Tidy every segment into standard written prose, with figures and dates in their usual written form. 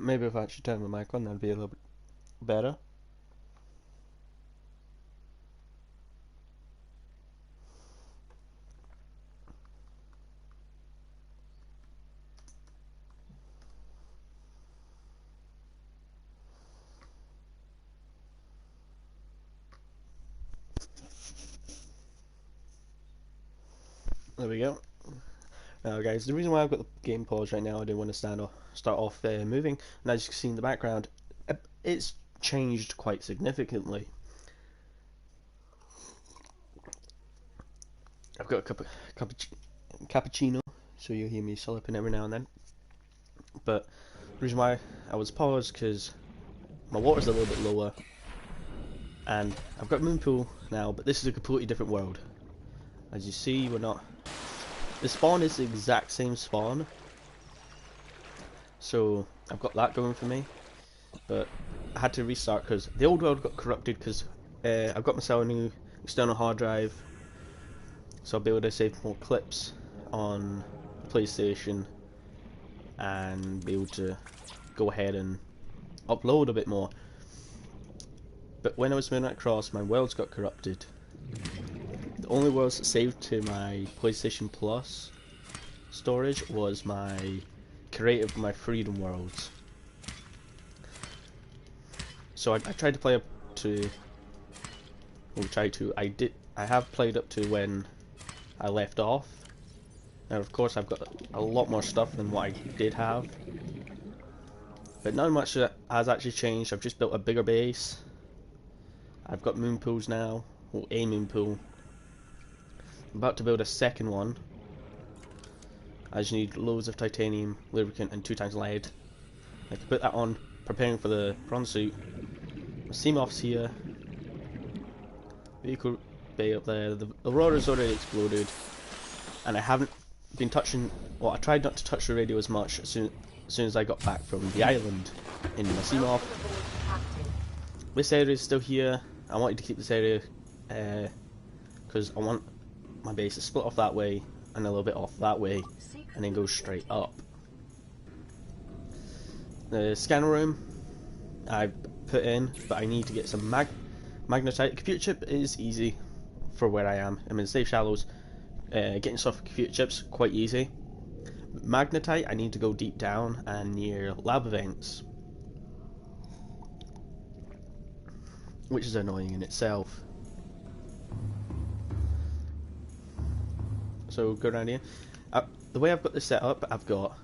Maybe if I actually turn my mic on, that'd be a little bit better. There we go. Now guys, the reason why I've got the game paused right now, I didn't want to start off moving, and as you can see in the background, it's changed quite significantly. I've got a cup of cappuccino, so you'll hear me slurping every now and then. But the reason why I was paused because my water's a little bit lower, and I've got moon pool now, but this is a completely different world. As you see, we're not. The spawn is the exact same spawn, so I've got that going for me. But I had to restart because the old world got corrupted because I've got myself a new external hard drive, so I'll be able to save more clips on PlayStation and be able to go ahead and upload a bit more. But when I was moving across, my worlds got corrupted. The only worlds that saved to my PlayStation Plus storage was my creative, my freedom worlds. So I tried to play up to, I have played up to when I left off. Now of course I've got a lot more stuff than what I did have, but not much has actually changed. I've just built a bigger base. I've got moon pools now, or a moon pool. I'm about to build a second one. I just need loads of titanium, lubricant and 2 times lead. I can put that on, preparing for the prawn suit. My Seamoth's here. Vehicle bay up there. The Aurora's already exploded. And I haven't been touching, well, I tried not to touch the radio as much as soon as I got back from the island in my Seamoth. This area is still here. I wanted to keep this area because I want my base to split off that way and a little bit off that way and then go straight up. The scanner room I put in, but I need to get some magnetite. Computer chip is easy for where I am. I'm in safe shallows. Getting stuff computer chips quite easy. Magnetite I need to go deep down and near lava vents, which is annoying in itself. So go around here. The way I've got this set up, I've got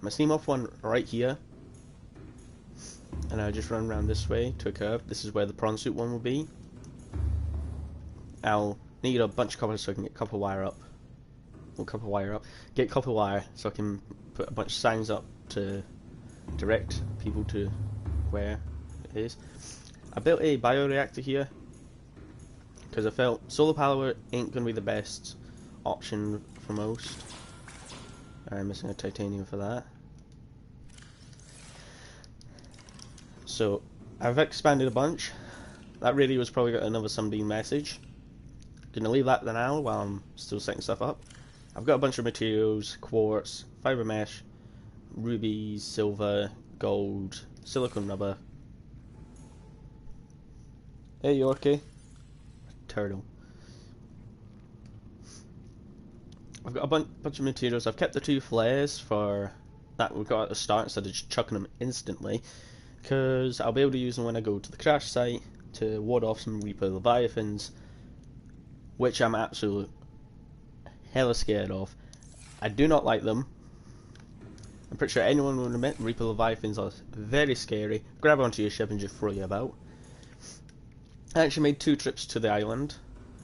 my Seamoth one right here, and I just run around this way to a curve. This is where the prawn suit one will be. I'll need a bunch of copper so I can get copper wire up. Get copper wire so I can put a bunch of signs up to direct people to where it is. I built a bioreactor here because I felt solar power ain't gonna be the best option for most. I'm missing a titanium for that. So I've expanded a bunch. That really was probably got another Sunbeam message. Gonna leave that now while I'm still setting stuff up. I've got a bunch of materials: quartz, fiber mesh, rubies, silver, gold, silicone rubber. Hey Yorkie. Turtle. I've got a bunch of materials. I've kept the 2 flares for that we got at the start instead of just chucking them instantly, because I'll be able to use them when I go to the crash site to ward off some Reaper Leviathans, which I'm absolutely hella scared of. I do not like them. I'm pretty sure anyone would admit Reaper Leviathans are very scary. Grab onto your ship and just throw you about. I actually made 2 trips to the island.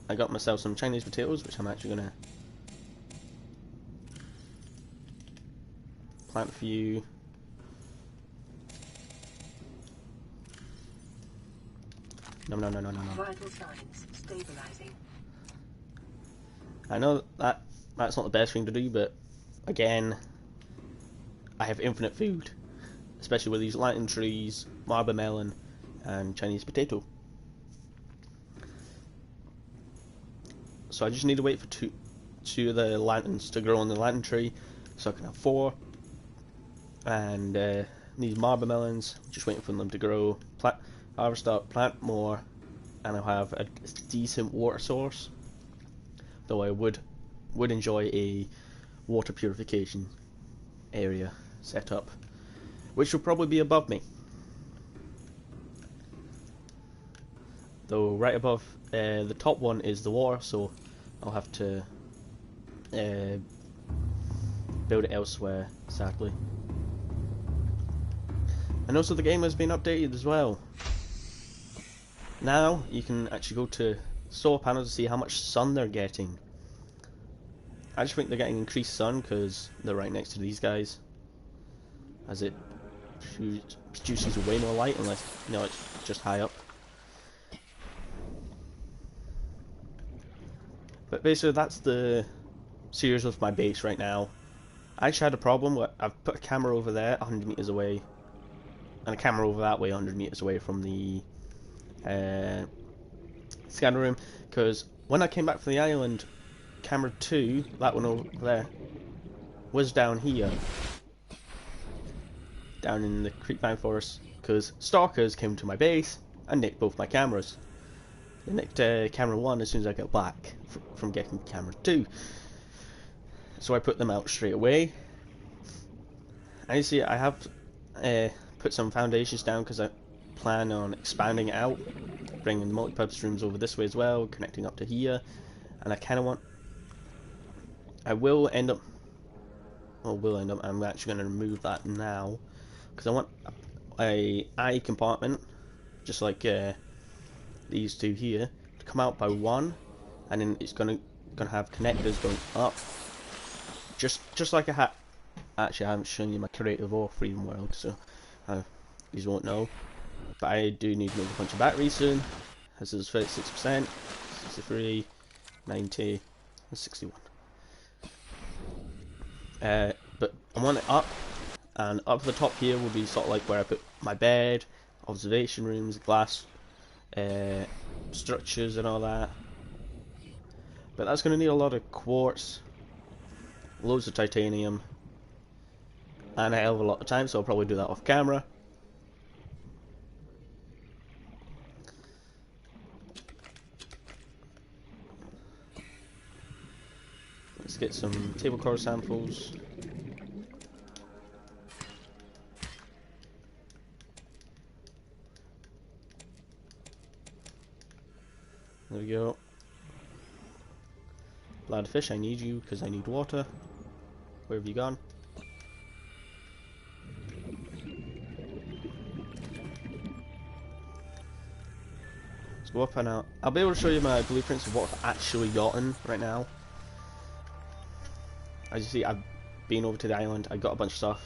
I got myself some Chinese potatoes, which I'm actually gonna plant for you. No. Vital signs stabilizing. I know that's not the best thing to do, but again, I have infinite food, especially with these lantern trees, marble melon, and Chinese potato. So I just need to wait for two of the lanterns to grow on the lantern tree, so I can have 4. And these marble melons, just waiting for them to grow. Harvest up, plant more, and I'll have a decent water source. Though I would enjoy a water purification area set up, which will probably be above me. Though right above the top one is the water, so I'll have to build it elsewhere, sadly. And also the game has been updated as well. Now you can actually go to solar panels to see how much sun they're getting. I just think they're getting increased sun because they're right next to these guys, as it produces way more light unless, you know, it's just high up. But basically that's the series of my base right now. I actually had a problem where I've put a camera over there 100 meters away and a camera over that way 100 meters away from the scanner room, because when I came back from the island, camera 2, that one over there, was down here, down in the creepvine forest, because stalkers came to my base and nicked both my cameras. They nicked camera 1 as soon as I got back from getting camera 2, so I put them out straight away. And you see I have put some foundations down because I plan on expanding it out, bringing the multi-purpose rooms over this way as well, connecting up to here, and I kind of want, I'm actually going to remove that now, because I want a eye compartment, just like these two here, to come out by one, and then it's gonna have connectors going up, just like a hat. Actually, I haven't shown you my creative or freedom world, so you won't know. But I do need to make a bunch of batteries soon. This is 36%, 63, 90, and 61. But I want it up, and up at the top here will be sort of like where I put my bed, observation rooms, glass structures and all that. But that's going to need a lot of quartz, loads of titanium, and a hell of a lot of time, so I'll probably do that off camera. Let's get some table core samples. There we go. Bloodfish, I need you because I need water. Where have you gone? Let's go up and out. I'll be able to show you my blueprints of what I've actually gotten right now. As you see, I've been over to the island. I got a bunch of stuff.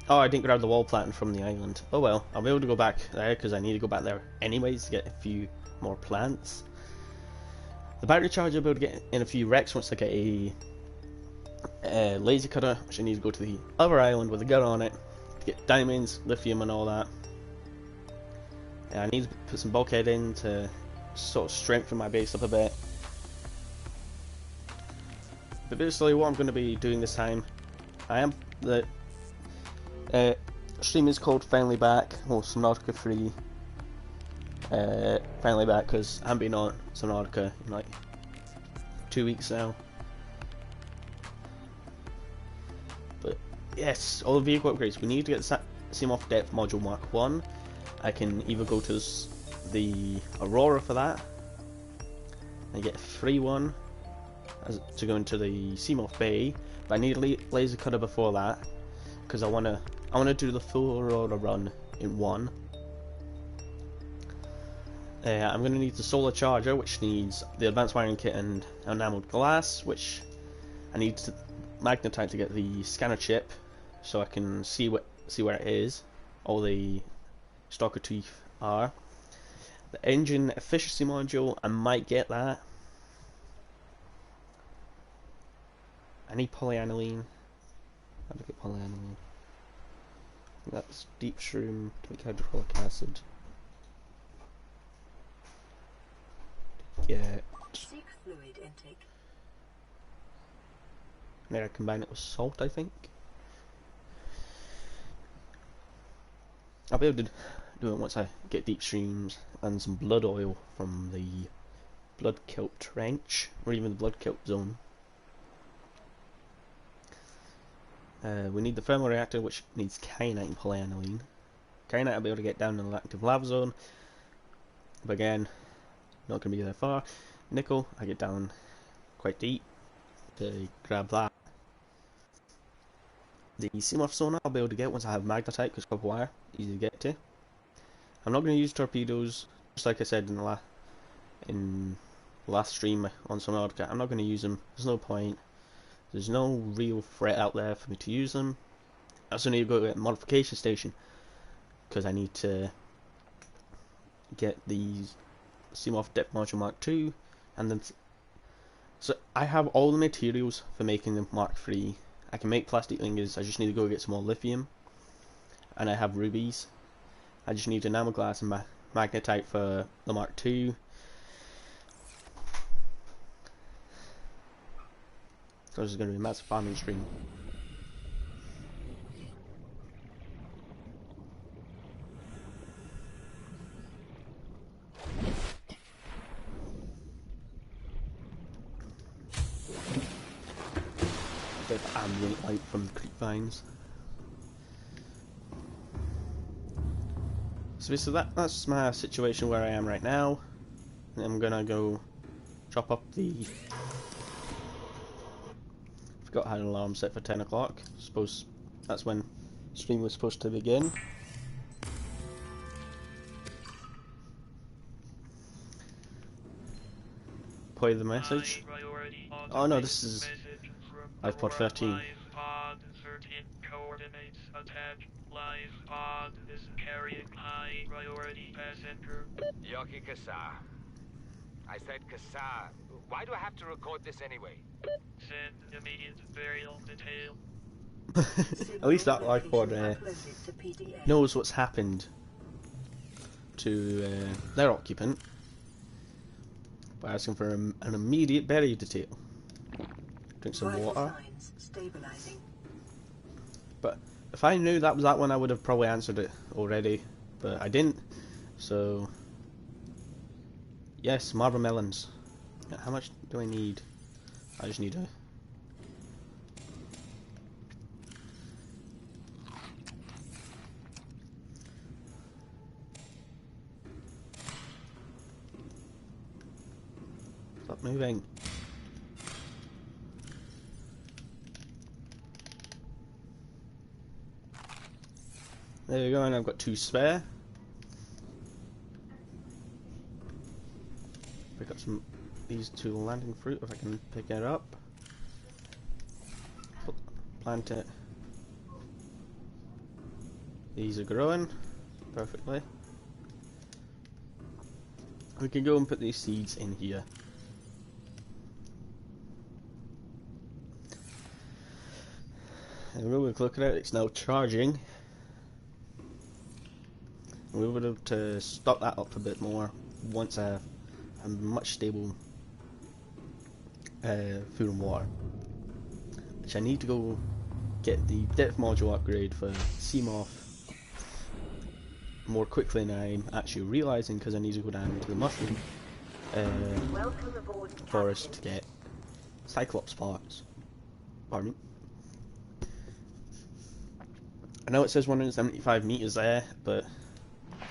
Oh, I didn't grab the wall planting from the island. Oh well, I'll be able to go back there because I need to go back there anyways to get a few more plants. The battery charger I'll be able to get in a few wrecks once I get a laser cutter, which I need to go to the other island with a gun on it to get diamonds, lithium and all that. And I need to put some bulkhead in to sort of strengthen my base up a bit. But basically what I'm going to be doing this time, the stream is called Finally Back, or Subnautica 3. Finally back because I haven't been on Subnautica in like 2 weeks now. But yes, all the vehicle upgrades. We need to get Seamoth Depth Module Mark 1. I can either go to the Aurora for that and get a free one to go into the Seamoth Bay, but I need a laser cutter before that because I wanna do the full Aurora run in one. I'm going to need the solar charger, which needs the advanced wiring kit and enameled glass, which I need to magnetite to get the scanner chip, so I can see where it is. All the stalker teeth are. The engine efficiency module, I might get that. I need polyaniline. How do I get polyaniline? That's deep shroom to make hydrochloric acid. Get. Seek fluid intake. Maybe I combine it with salt, I think. I'll be able to do it once I get deep streams and some blood oil from the blood kelp trench, or even the blood kelp zone. We need the thermal reactor, which needs kyanite and polyaniline. Kyanite I'll be able to get down in the active lava zone, but again, not going to be that far. Nickel, I get down quite deep to grab that. The CMOF sonar I'll be able to get once I have magnetite, because copper wire, easy to get to. I'm not going to use torpedoes, just like I said in the last stream on Subnautica. I'm not going to use them, there's no point. There's no real threat out there for me to use them. I also need to go to a modification station, because I need to get the CMOF Depth Module Mark II, and then so I have all the materials for making the Mark III. I can make plastic ingots, I just need to go get some more lithium, and I have rubies. I just need enamel glass and magnetite for the Mark II. So this is going to be a massive farming stream. Bit of ambient light from the creep vines. So basically that's my situation where I am right now. I'm gonna go chop up the... Forgot I had an alarm set for 10 o'clock. Suppose that's when stream was supposed to begin. Play the message. Oh no, this is Lifepod 13. Lifepod 13 coordinates attack. Lifepod is carrying high priority passenger. Yoki Kasa. I said Kasa. Why do I have to record this anyway? Send immediate burial detail. At least that Lifepod knows what's happened to their occupant by asking for an immediate burial detail. Drink some water. But if I knew that was that one, I would have probably answered it already, but I didn't. So yes, marble melons. How much do I need? I just need a... Stop moving. There we go, and I've got 2 spare. Pick up some these 2 landing fruit if I can pick it up. Plant it. These are growing perfectly. We can go and put these seeds in here. And we'll look at it, it's now charging. We would have to stock that up a bit more once I have a much stable food and water. Which I need to go get the depth module upgrade for CMOF more quickly than I'm actually realising, because I need to go down into the mushroom forest to get Cyclops parts. Pardon me. I know it says 175 meters there, but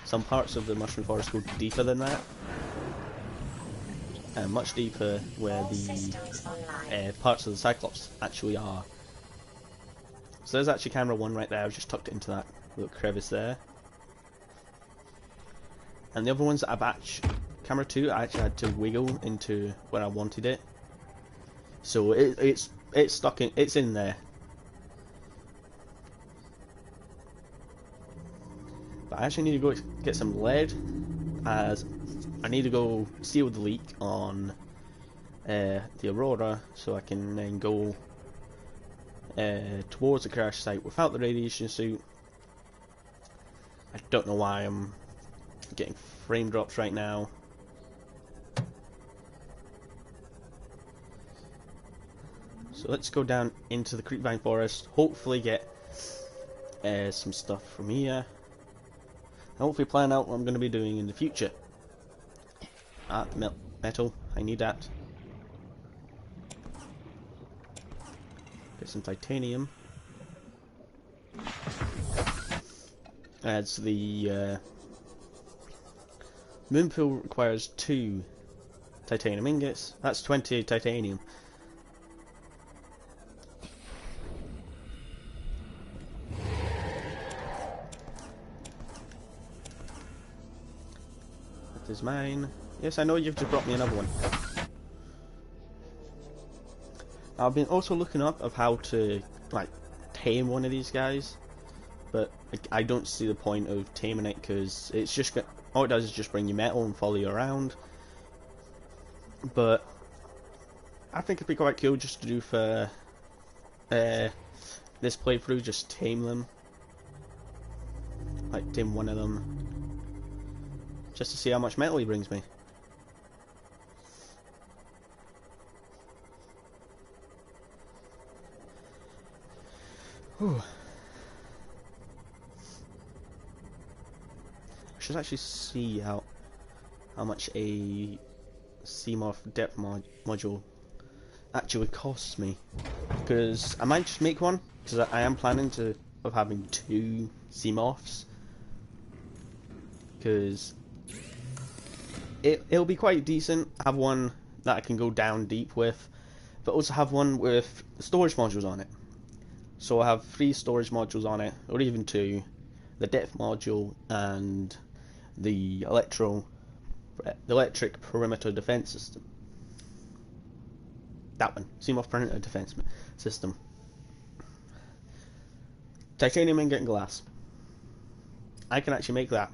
some parts of the mushroom forest go deeper than that. Much deeper where the parts of the Cyclops actually are. So there's actually camera 1 right there, I've just tucked it into that little crevice there. And the other ones that camera 2, I actually had to wiggle into where I wanted it. So it's stuck in, it's in there. But I actually need to go get some lead, as I need to go seal the leak on the Aurora, so I can then go towards the crash site without the radiation suit. I don't know why I'm getting frame drops right now. So let's go down into the creepvine forest, hopefully get some stuff from here. hopefully plan out what I'm going to be doing in the future. Ah, metal. I need that. Get some titanium. As the moon pool requires 2 titanium ingots. That's 20 titanium. That is mine. Yes, I know you've just brought me another one. I've been also looking up of how to like tame one of these guys, but I don't see the point of taming it because it's just all it does is just bring you metal and follow you around. But I think it'd be quite cool just to do for this playthrough, just tame them, like tame one of them, just to see how much metal he brings me. Whew. I should actually see how much a Seamorph depth module actually costs me, because I might just make one, because I am planning of having 2 Seamorphs, because it'll be quite decent. Have one that I can go down deep with, but also have one with storage modules on it. So I have 3 storage modules on it, or even 2, the depth module and the electric perimeter defense system. That one, Seamorph perimeter defense system. Titanium ingot and glass. I can actually make that.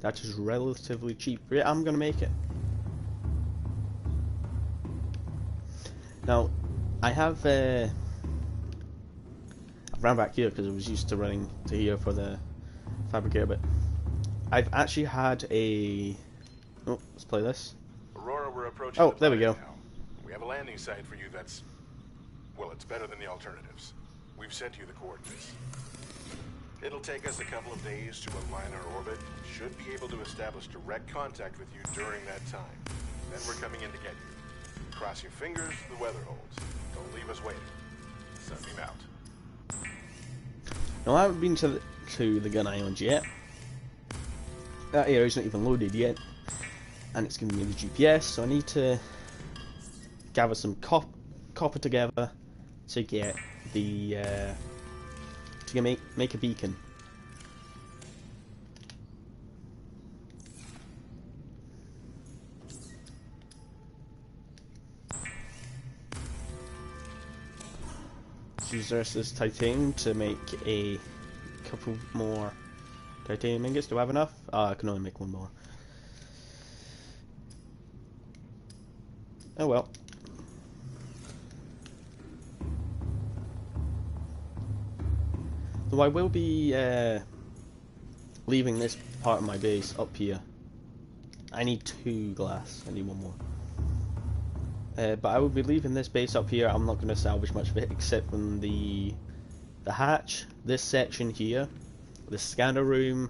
That is relatively cheap. Yeah, I'm gonna make it. Now, I have I've ran back here because I was used to running to here for the fabricator, but I've actually had a... Oh, let's play this. Aurora, we're approaching. Oh, there we go. Now. We have a landing site for you that's... well, it's better than the alternatives. We've sent you the coordinates. It'll take us a couple of days to align our orbit. Should be able to establish direct contact with you during that time. Then we're coming in to get you. Cross your fingers, the weather holds. Don't leave us waiting. Sunbeam out. Now, I haven't been to the gun island yet. That area's not even loaded yet, and it's giving me the GPS, so I need to gather some copper together to get the to make a beacon. Use this titanium to make a couple more titanium ingots. Do I have enough? I can only make one more. Oh well. Though I will be leaving this part of my base up here. I need 2 glass. I need 1 more. But I will be leaving this base up here. I'm not going to salvage much of it except from the hatch, this section here, the scanner room,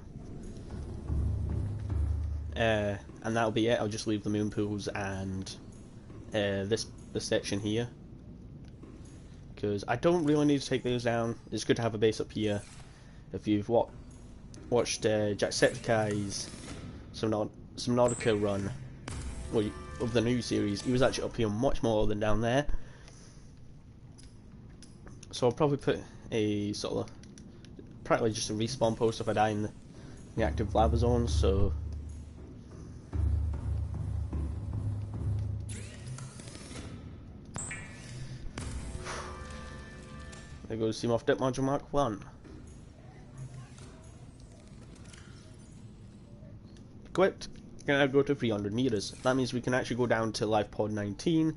and that'll be it. I'll just leave the moon pools and this section here, because I don't really need to take those down. It's good to have a base up here. If you've watched Jacksepticeye's Subnautica run, well, of the new series, he was actually up here much more than down there. So I'll probably put a sort of practically just a respawn post if I die in the active lava zone. So there goes Seamorph Depth Module Mark 1. Equipped. Gonna go to 300 meters. That means we can actually go down to Lifepod 19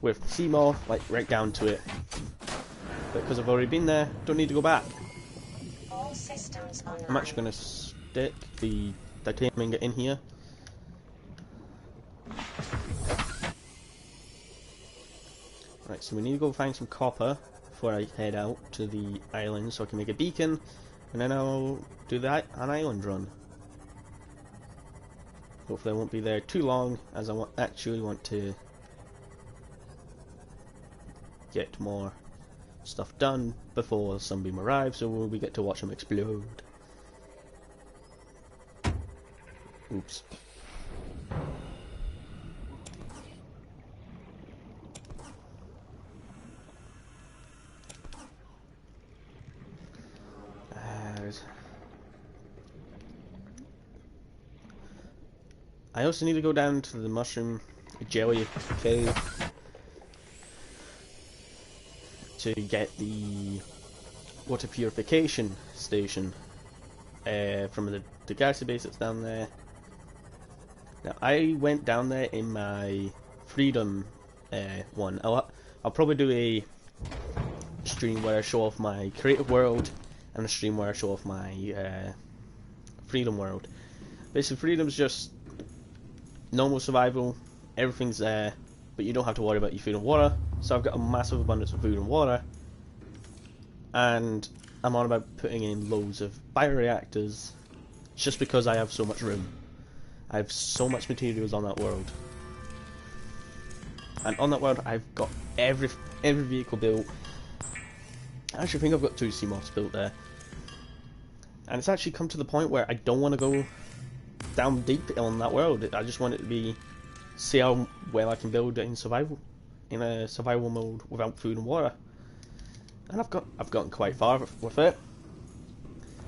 with Seamorph, like right down to it. But because I've already been there, don't need to go back. All systems online. I'm actually gonna stick the titanium ingot in here. Right, so we need to go find some copper before I head out to the island so I can make a beacon. and then I'll do that an island run. Hopefully I won't be there too long, as I actually want to get more stuff done before Sunbeam arrives, so we get to watch them explode. Oops. I also need to go down to the mushroom jelly cave to get the water purification station from the galaxy base that's down there. Now I went down there in my freedom one. I'll probably do a stream where I show off my creative world and a stream where I show off my freedom world. Basically, freedom's just normal survival, everything's there, but you don't have to worry about your food and water. So I've got a massive abundance of food and water, and I'm on about putting in loads of bioreactors just because I have so much room. I have so much materials on that world, and on that world I've got every vehicle built. I actually think I've got 2 CMOS built there, and it's actually come to the point where I don't want to go down deep on that world. I just want it to be, see how well I can build it in survival, in a survival mode without food and water. And I've gotten quite far with it.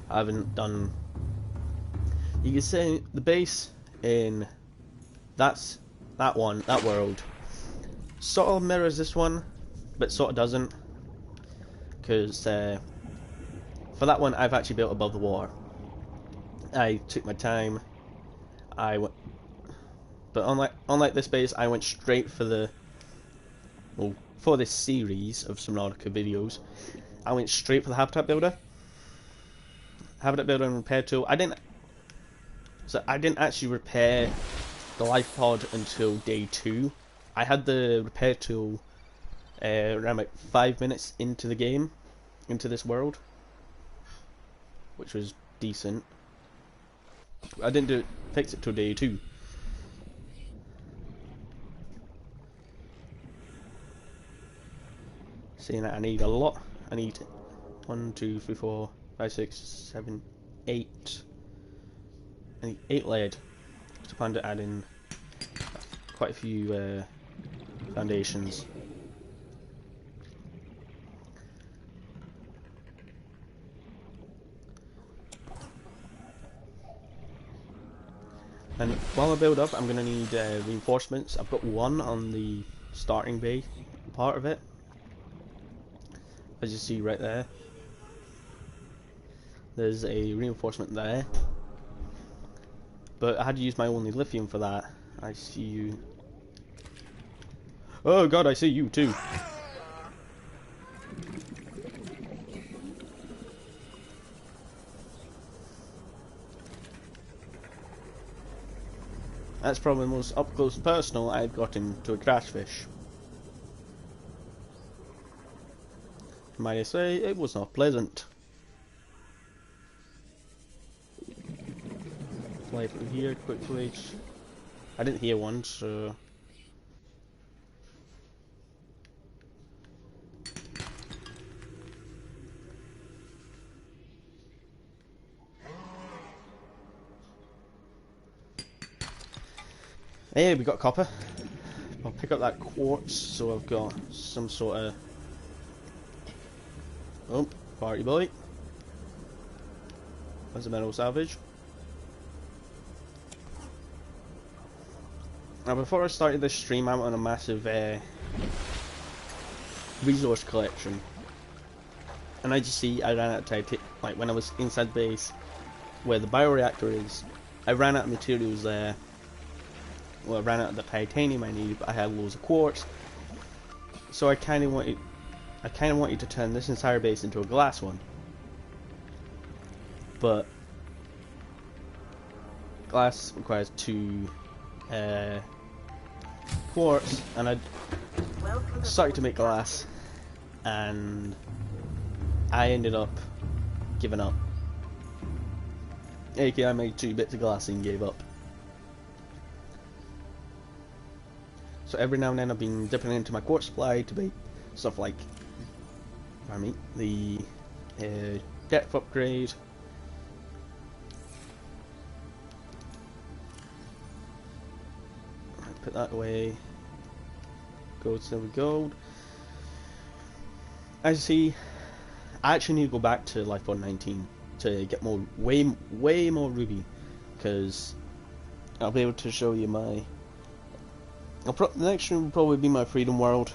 I haven't done. You can say the base in that world sort of mirrors this one, but sort of doesn't, because for that one I've actually built above the water. I took my time. But unlike this base, I went straight for the, well, for this series of Subnautica videos, I went straight for the habitat builder. Habitat builder and repair tool. I didn't actually repair the Lifepod until day 2. I had the repair tool around like 5 minutes into the game, into this world, which was decent. I didn't fix it till day 2. Seeing that I need a lot. I need 1, 2, 3, 4, 5, 6, 7, 8. I need 8 lead. So I plan to add in quite a few foundations. And while I build up, I'm going to need reinforcements. I've got 1 on the starting bay part of it, as you see right there. There's a reinforcement there, but I had to use my only lithium for that. I see you. Oh god, I see you too. That's probably the most up close and personal I've gotten to a crashfish. Might I say, it was not pleasant. Fly through here quickly. I didn't hear one, so. Hey, we got copper. I'll pick up that quartz, so I've got some sort of. Oh, party boy. There's a metal salvage. Now, before I started this stream, I'm on a massive resource collection, and I just see I ran out of titanium. Like when I was inside base, where the bioreactor is, I ran out of materials there. Well, I ran out of the titanium I needed, but I had loads of quartz. So I kind of wanted to turn this entire base into a glass one. But glass requires 2 quartz, and I started to make glass, and I ended up giving up aka I made 2 bits of glass and gave up. So every now and then I've been dipping into my quartz supply to make stuff like, pardon me, the depth upgrade. Put that away. Gold, silver, gold. As you see, I actually need to go back to Lifepod 19 to get more, way more ruby, because I'll be able to show you my. The next stream will probably be my freedom world,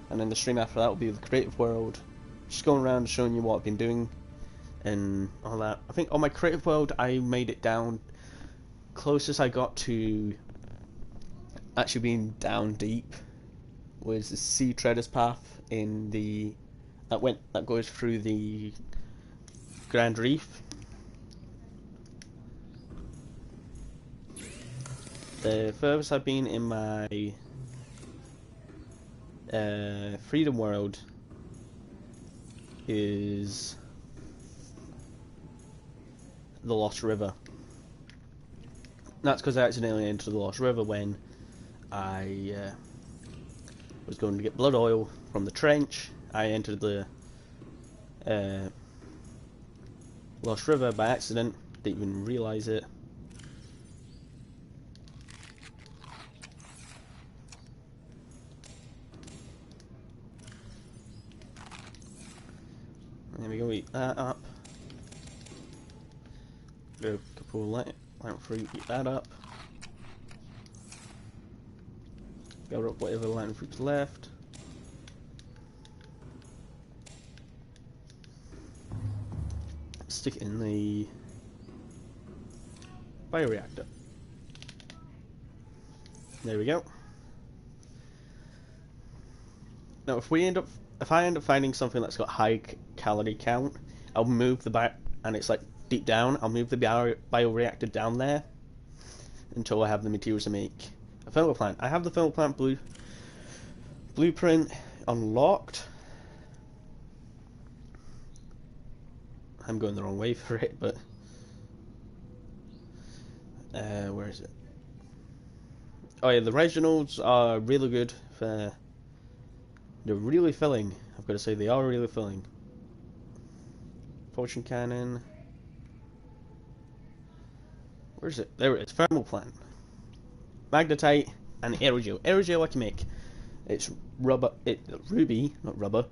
and then the stream after that will be the creative world. Just going around showing you what I've been doing and all that. I think on my creative world I made it down. Closest I got to actually being down deep was the Sea Treaders path in the that goes through the Grand Reef. The furthest I've been in my freedom world is the Lost River. That's because I accidentally entered the Lost River when I was going to get blood oil from the trench. I entered the Lost River by accident, didn't even realise it. There we go, eat that up. Go a couple of lamp fruit, eat that up. Gather up whatever lamp fruit's left. Stick it in the bioreactor. There we go. Now, if I end up finding something that's got high calorie count, I'll move the and it's like deep down. I'll move the bioreactor down there until I have the materials to make a thermal plant. I have the thermal plant blueprint unlocked. I'm going the wrong way for it, but where is it? Oh yeah, the regionals are really good. They're really filling. I've got to say, they are really filling. Potion cannon. Where is it? There it is. Thermal plant. Magnetite and aerogel. Aerogel I can make. It's rubber. Ruby, not rubber.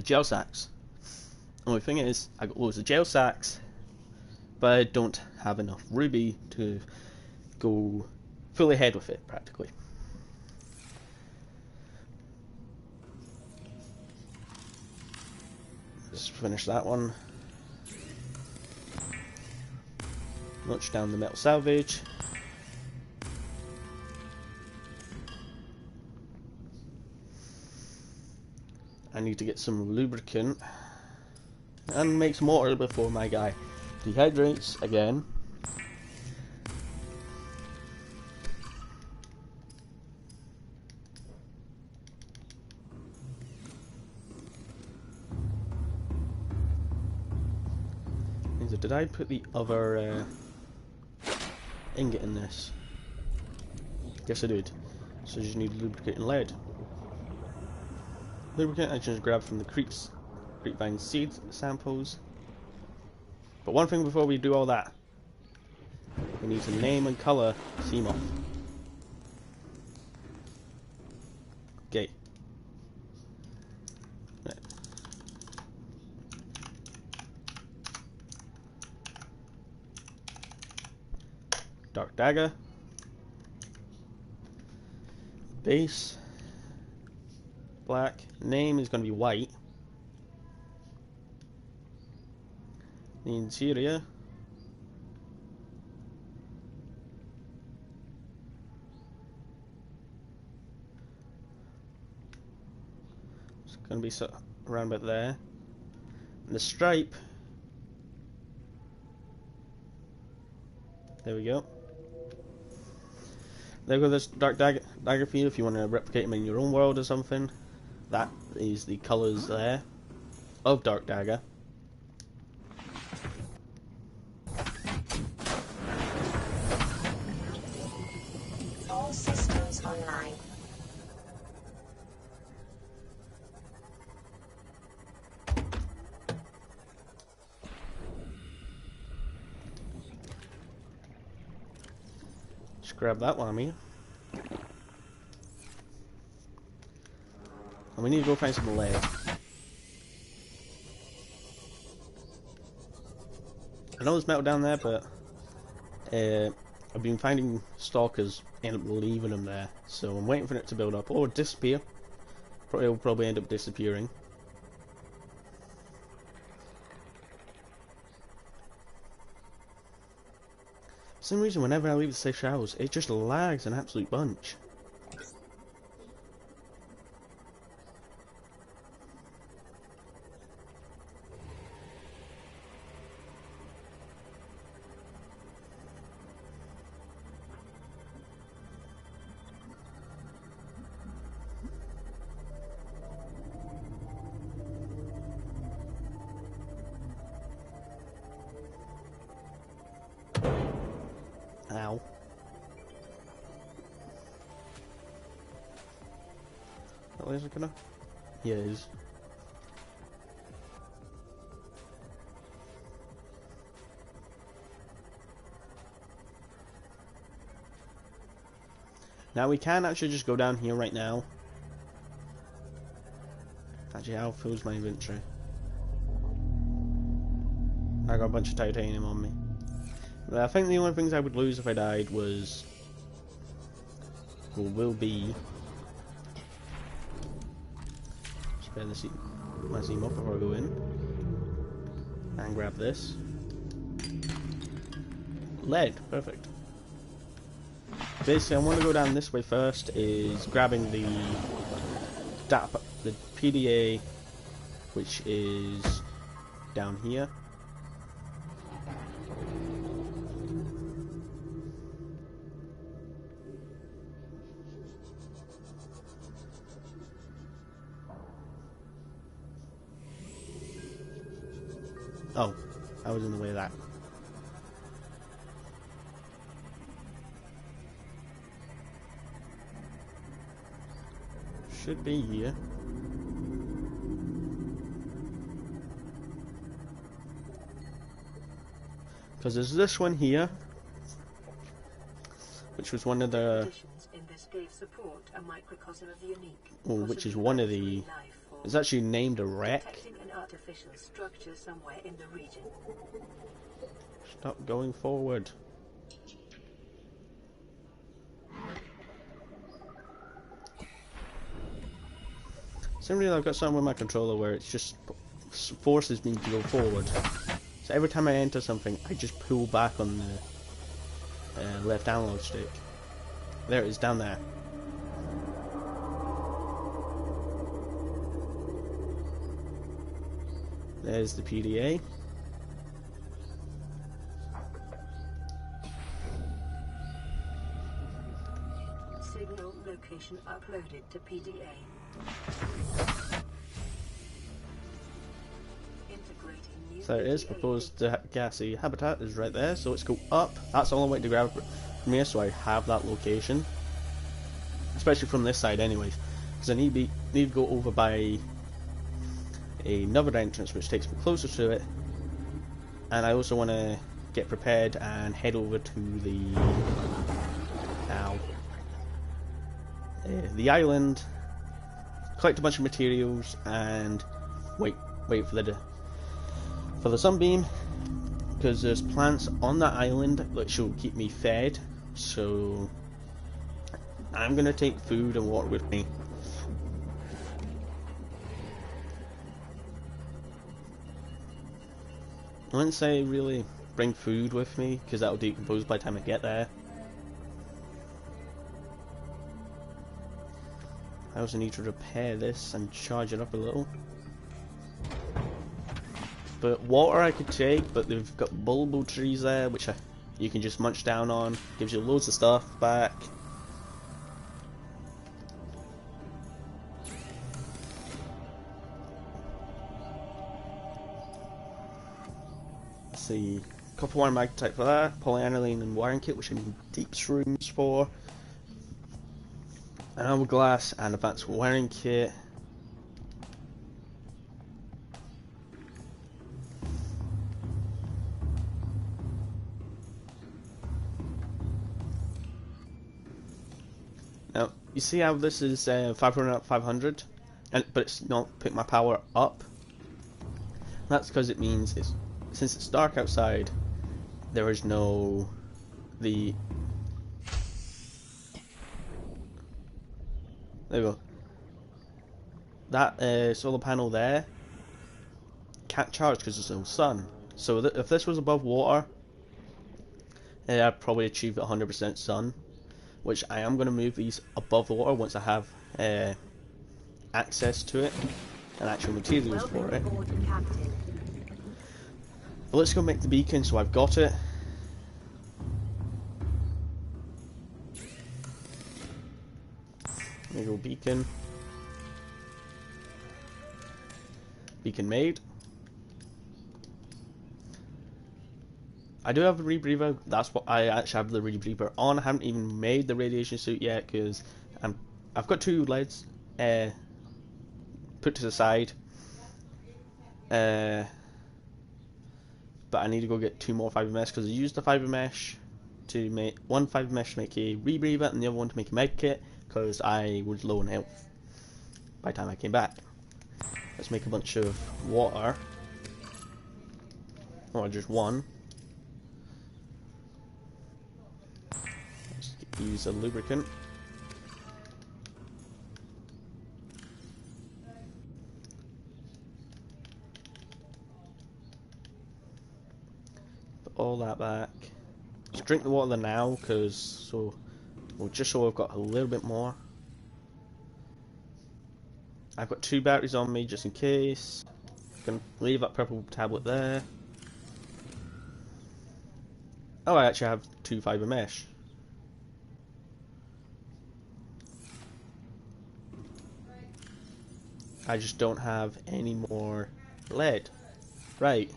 Gel sacks. Only thing is, I got loads of gel sacks, but I don't have enough ruby to go full ahead with it, practically. Just finish that one. Notch down the metal salvage. I need to get some lubricant and make some water before my guy dehydrates again. Did I put the other ingot in this? Yes, I did. So you just need lubricant and lead. Lubricant I just grabbed from the creepvine seed samples. But one thing before we do all that, we need to name and colour Seamoth. Okay. Dark Dagger. Base. Black. Name is going to be white. The interior. It's going to be around about there. And the stripe. There we go. There go this dark dagger for you if you want to replicate them in your own world or something. That is the colours there of Dark Dagger. online. Just grab that one, me. And we need to go find some lead. I know there's metal down there, but I've been finding stalkers end up leaving them there, so I'm waiting for it to build up or disappear. It'll probably end up disappearing. For some reason, whenever I leave the safe showers, it just lags an absolute bunch. Ow. That laser gonna? Yeah, it is. Now we can actually just go down here right now. Actually, how fills my inventory? I got a bunch of titanium on me. But I think the only things I would lose if I died was, or will be, spare the seat, my seam up before I go in, and grab this. Lead, perfect. Basically, I want to go down this way first, is grabbing the PDA, which is down here. Oh, I was in the way of that. Should be here. Because there's this one here, which was one of the... Oh, which is one of the... It's actually named a wreck. Artificial structure somewhere in the region. Stop going forward. Similarly, I've got something with my controller where it's just forces me to go forward. So every time I enter something, I just pull back on the left analog stick. There it is, down there. There's the PDA. Signal location uploaded to PDA. Integrating new So it is, PDA. proposed gassy habitat is right there, so let's go up. That's all I'm waiting to grab from here, so I have that location. Especially from this side anyways. Because I need to go over by another entrance which takes me closer to it, and I also want to get prepared and head over to the island, collect a bunch of materials, and wait for the sunbeam, because there's plants on that island that should keep me fed. So I'm gonna take food and water with me. I wouldn't say really bring food with me, because that'll decompose by the time I get there. I also need to repair this and charge it up a little. But water I could take, but they've got bulbo trees there, which you can just munch down on. Gives you loads of stuff back. See, copper wire magnetite for that, polyaniline and wiring kit, which I need deep shrooms for. an hourglass, and advanced wiring kit. Now, you see how this is 500 out of 500, but it's not put my power up? That's because it means since it's dark outside, there is no there we go. That solar panel there can't charge because there's no sun. So if this was above water, I'd probably achieve 100% sun, which I am going to move these above the water once I have access to it and actual materials for it. But let's go make the beacon so I've got it. There you go, beacon. Beacon made. I do have a rebreather. That's what I actually have the rebreather on. I haven't even made the radiation suit yet because I've got 2 leads put to the side. But I need to go get 2 more fiber mesh because I used the fiber mesh to make one fiber mesh to make a rebreather and the other one to make a med kit because I was low on health by the time I came back. Let's make a bunch of water, or just one. Let's use a lubricant. Put all that back. Just drink the water now, just so I've got a little bit more. I've got 2 batteries on me just in case. Gonna leave that purple tablet there. Oh, I actually have 2 fiber mesh. I just don't have any more lead. Right.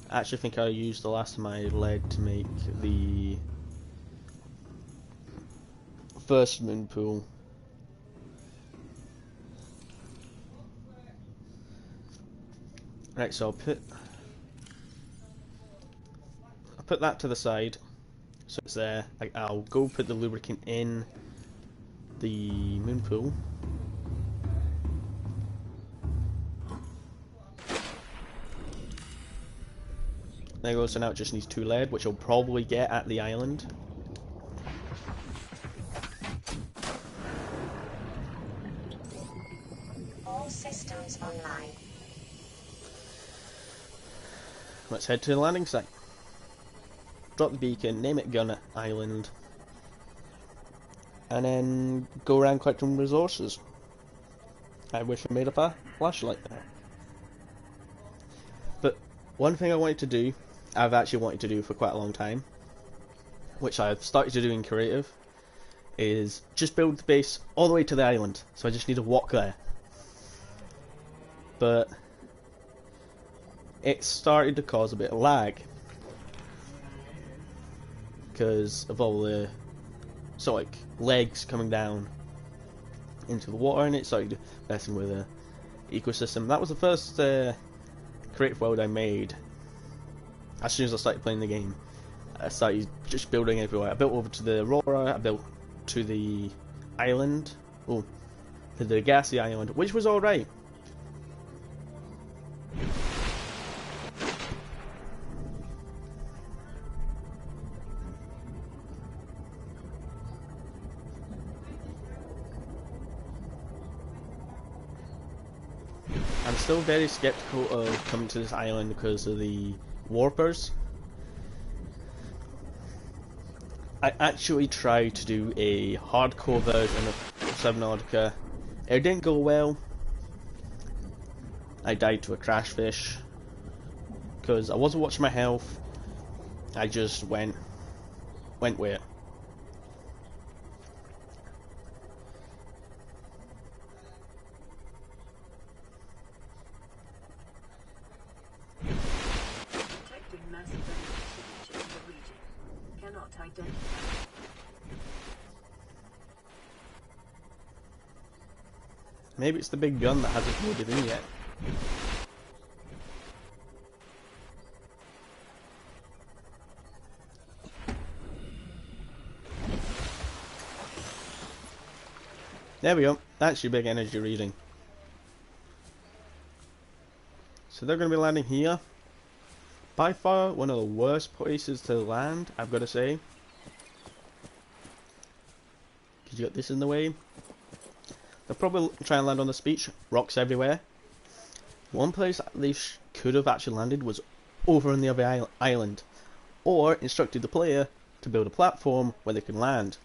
I actually think I used the last of my lead to make the first moon pool. Right, so I'll put that to the side, so it's there. I'll go put the lubricant in the moon pool. There you go, so now it just needs 2 lead, which I'll probably get at the island. All systems online. Let's head to the landing site. Drop the beacon, name it Gunner Island, and then go around collecting resources. I wish I made up a flashlight there. But one thing I wanted to do, I've actually wanted to do for quite a long time, which I've started to do in creative, is just build the base all the way to the island. So I just need to walk there. But it started to cause a bit of lag because of all the legs coming down into the water, and it started messing with the ecosystem. That was the first creative world I made. As soon as I started playing the game, I started just building everywhere. I built over to the Aurora, I built to the island, to the gassy island, which was alright. I'm still very skeptical of coming to this island because of the warpers. I actually tried to do a hardcore version of Subnautica. It didn't go well. I died to a crash fish because I wasn't watching my health. I just went with it. Detecting massive energy signature in the region. Cannot identify. Maybe it's the big gun that hasn't loaded in yet. There we go. That's your big energy reading. So they're going to be landing here. By far one of the worst places to land, I've got to say. Because you got this in the way. They'll probably try and land on this beach. Rocks everywhere. One place they could have actually landed was over on the other island. Or instructed the player to build a platform where they can land.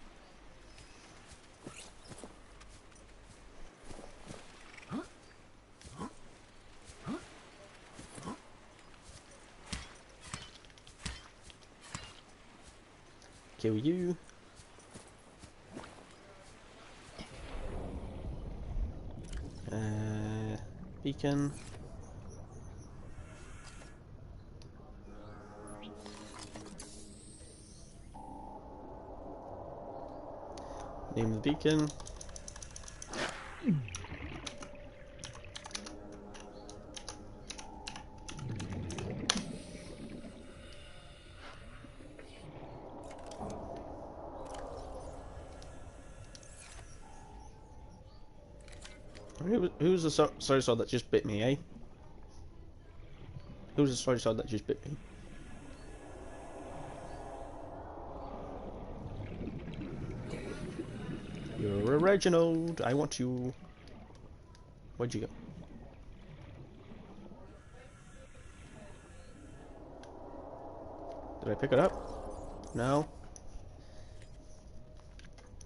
Kill you. Beacon. Name the beacon. Who's the sorry sword that just bit me, eh? Who's the sorry sword that just bit me? You're a Reginald. I want you. Where'd you go? Did I pick it up? No.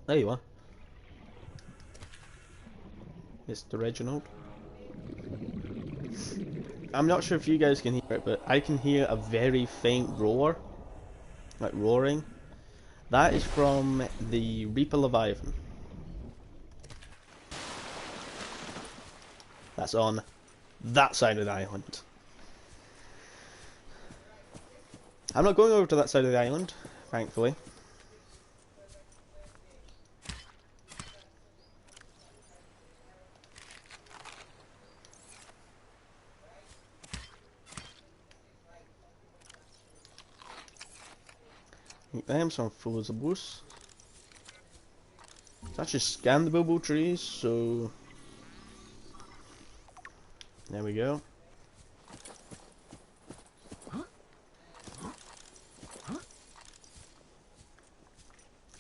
There you are. Mr. Reginald. I'm not sure if you guys can hear it, but I can hear a very faint roar. Like roaring. That is from the Reaper Levi. That's on that side of the island. I'm not going over to that side of the island, thankfully. I am some full as a boost. Let's actually scan the bubble trees, so there we go.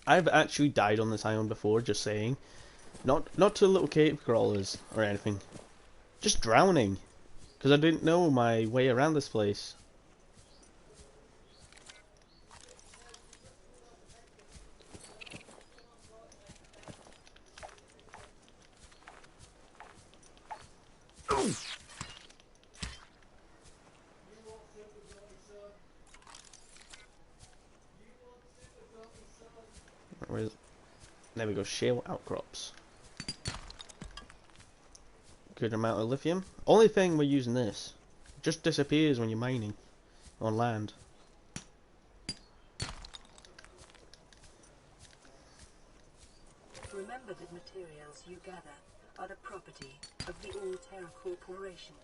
I've actually died on this island before, just saying. Not to little cave crawlers or anything. Just drowning. Because I didn't know my way around this place. There we go, shale outcrops. Good amount of lithium. Only thing we're using this. It just disappears when you're mining on land. Remember that materials you gather are the property of the All-Terra Corporation.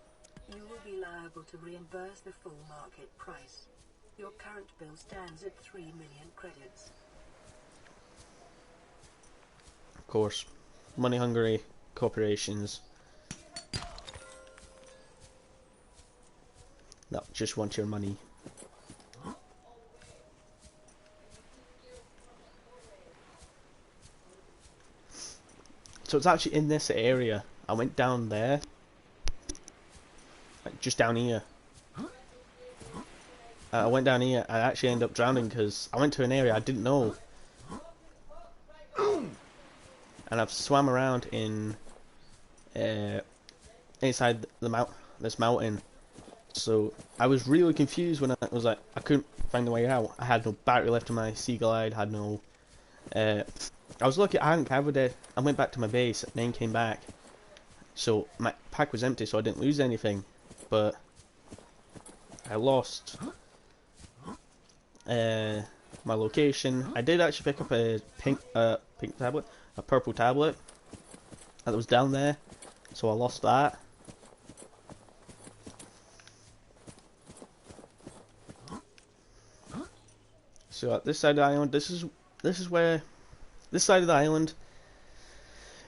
You will be liable to reimburse the full market price. Your current bill stands at 3 million credits. Of course, money hungry corporations that just want your money. So it's actually in this area. I went down there, like just down here. I went down here and I actually ended up drowning because I went to an area I didn't know. And I've swam around in inside the this mountain, so I was really confused when I was like I couldn't find the way out. I had no battery left in my Sea Glide. Had no. I was lucky I hadn't covered it. I went back to my base and then came back, so my pack was empty, so I didn't lose anything, but I lost my location. I did actually pick up a pink tablet. A purple tablet that was down there, So I lost that. So at this side of the island, this is where this side of the island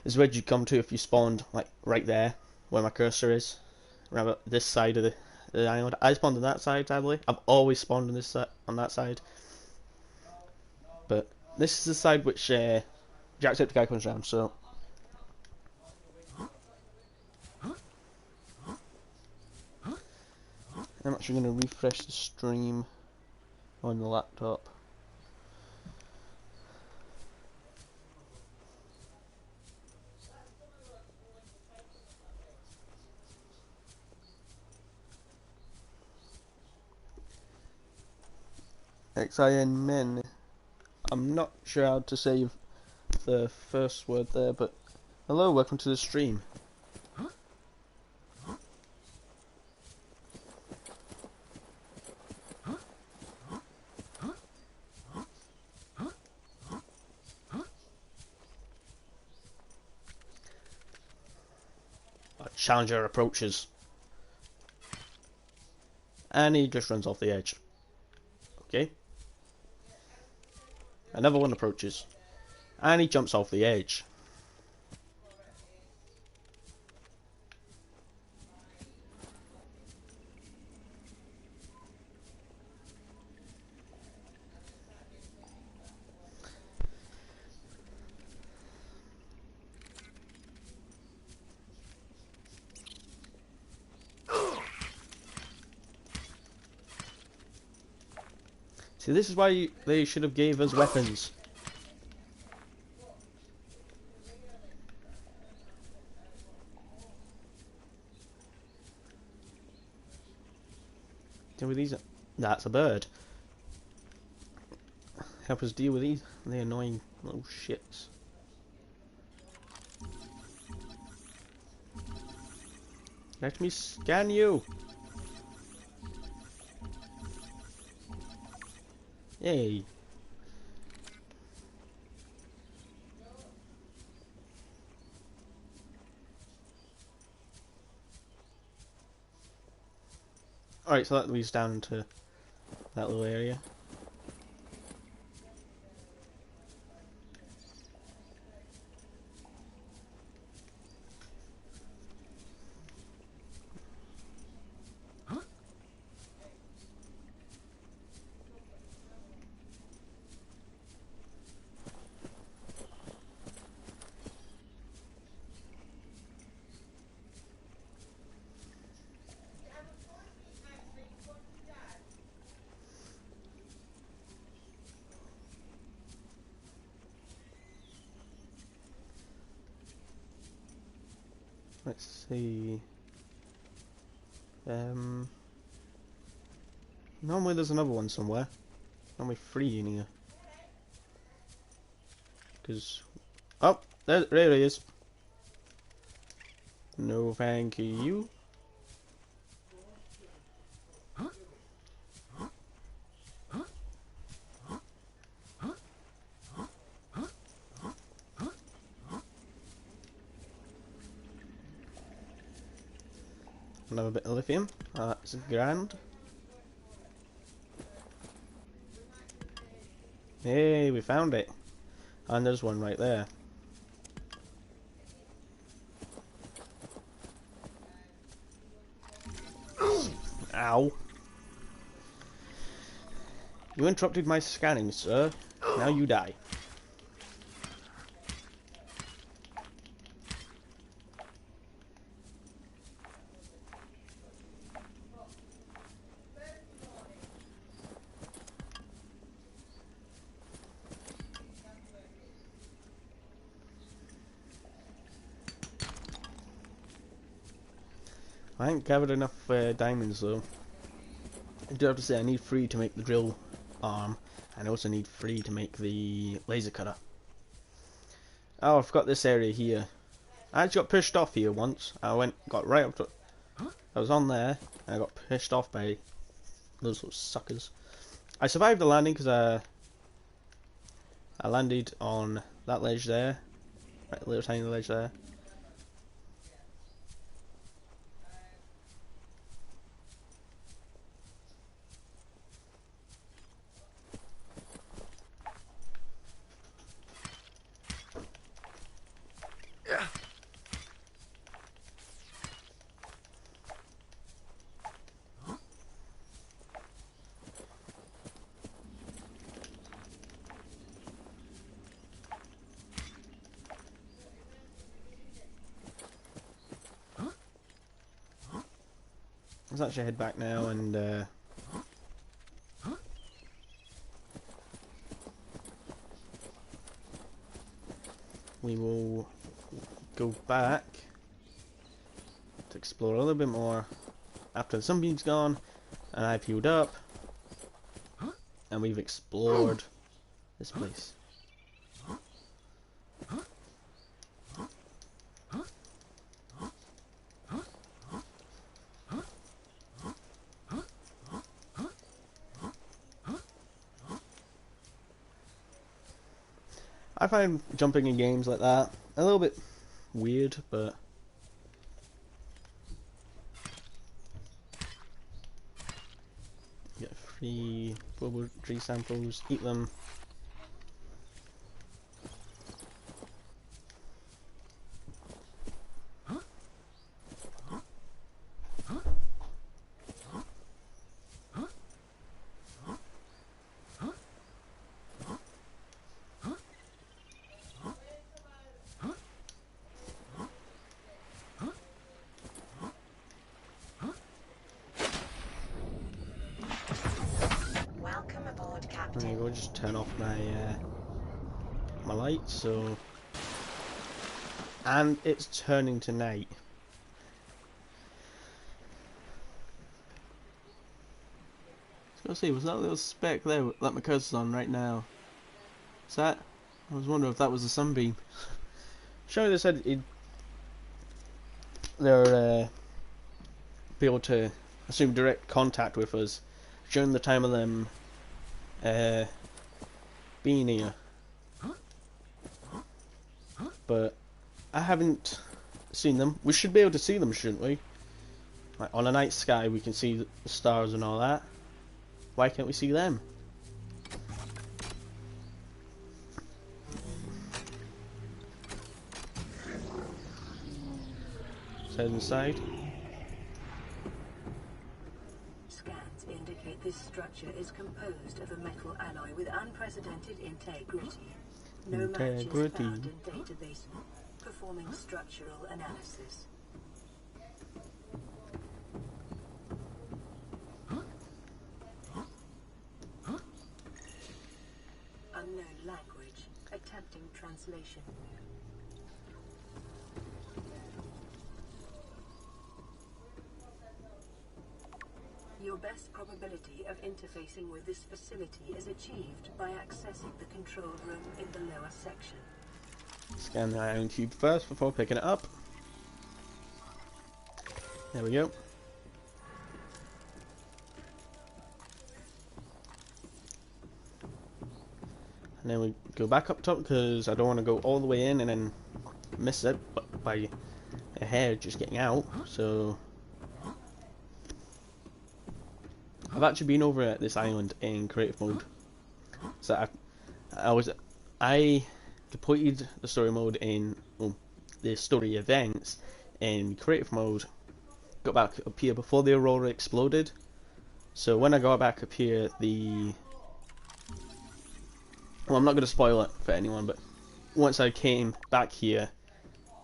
is where you come to if you spawned like right there where my cursor is. Remember this side of the island. I spawned on that side, sadly. I've always spawned on this on that side. But this is the side which Jacksepticeye comes around, so I'm actually going to refresh the stream on the laptop. XIN men. I'm not sure how to say the first word there, but hello, welcome to the stream. Challenger approaches. And he just runs off the edge. Okay. Another one approaches. And he jumps off the edge. See, this is why they should have gave us weapons. Deal with these. That's a bird. Help us deal with these. The annoying little shits. Let me scan you. Yay. Alright, so that leads down into that little area. Let's see. Normally there's another one somewhere. Normally 3 in here. Because oh, there it is. No, thank you. Another bit of lithium. That's grand. Hey, we found it. And there's one right there. Ow. You interrupted my scanning, sir. Now you die. I ain't gathered enough diamonds though. I do have to say I need 3 to make the drill arm, and I also need 3 to make the laser cutter. Oh, I forgot this area here. I actually got pushed off here once. I got right up to. I was on there, and I got pushed off by those little suckers. I survived the landing because I landed on that ledge there, right, little tiny ledge there. let's actually head back now and we will go back to explore a little bit more after the Sunbeam's gone and I've healed up and we've explored this place. I find jumping in games like that a little bit weird, but get free bubble tree samples, eat them. There you go, just turn off my my lights, so and it's turning to night. Let's see, was that little speck there that my cursor's on right now? Is that? I was wondering if that was a sunbeam. Surely they said they're be able to assume direct contact with us during the time of them being here, but I haven't seen them. We should be able to see them, shouldn't we? Like on a night sky we can see the stars and all that. Why can't we see them? Let's head inside. This structure is composed of a metal alloy with unprecedented integrity. No match is found in database. Performing structural analysis. Unknown language. Attempting translation. Your best probability of interfacing with this facility is achieved by accessing the control room in the lower section. Scan the ion cube first before picking it up. There we go. And then we go back up top because I don't want to go all the way in and then miss it by a hair just getting out. So I've actually been over at this island in creative mode. So I completed the story mode in the story events in creative mode. Got back up here before the Aurora exploded. So when I got back up here, I'm not going to spoil it for anyone, but once I came back here,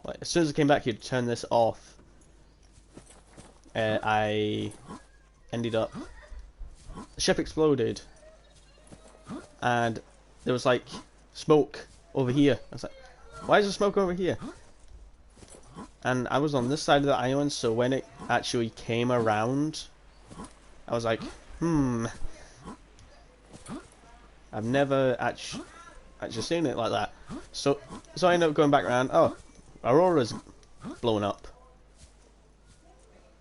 like as soon as I came back here to turn this off, I ended up. The ship exploded, and there was like smoke over here. I was like, why is there smoke over here? And I was on this side of the island, so when it actually came around, I was like, I've never actually seen it like that. So I ended up going back around. Oh, Aurora's blown up.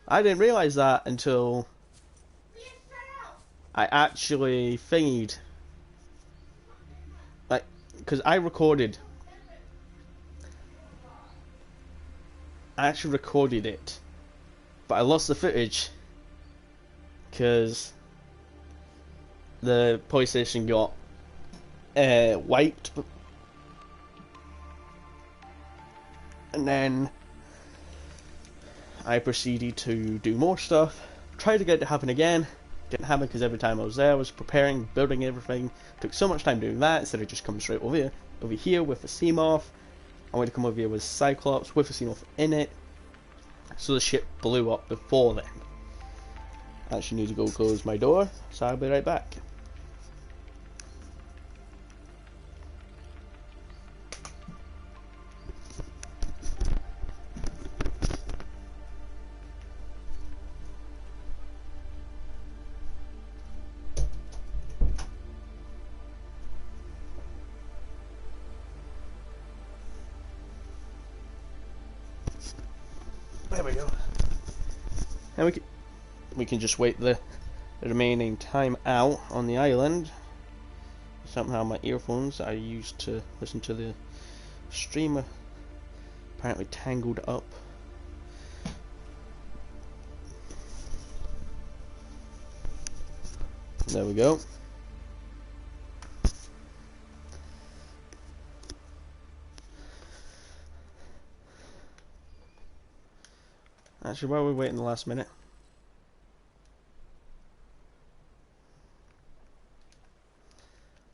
I didn't realise that until I actually thingied, like, because I actually recorded it, but I lost the footage because the PlayStation got wiped, and then I proceeded to do more stuff, tried to get it to happen again. Didn't happen because every time I was there I was preparing, building everything. Took so much time doing that instead of just coming straight over here with a Seamoth. I wanted to come over here with Cyclops with a Seamoth in it, so the ship blew up before then. I actually need to go close my door, so I'll be right back. There we go. And we can just wait the remaining time out on the island. Somehow my earphones I used to listen to the stream are apparently tangled up. There we go. Actually, while we're waiting the last minute,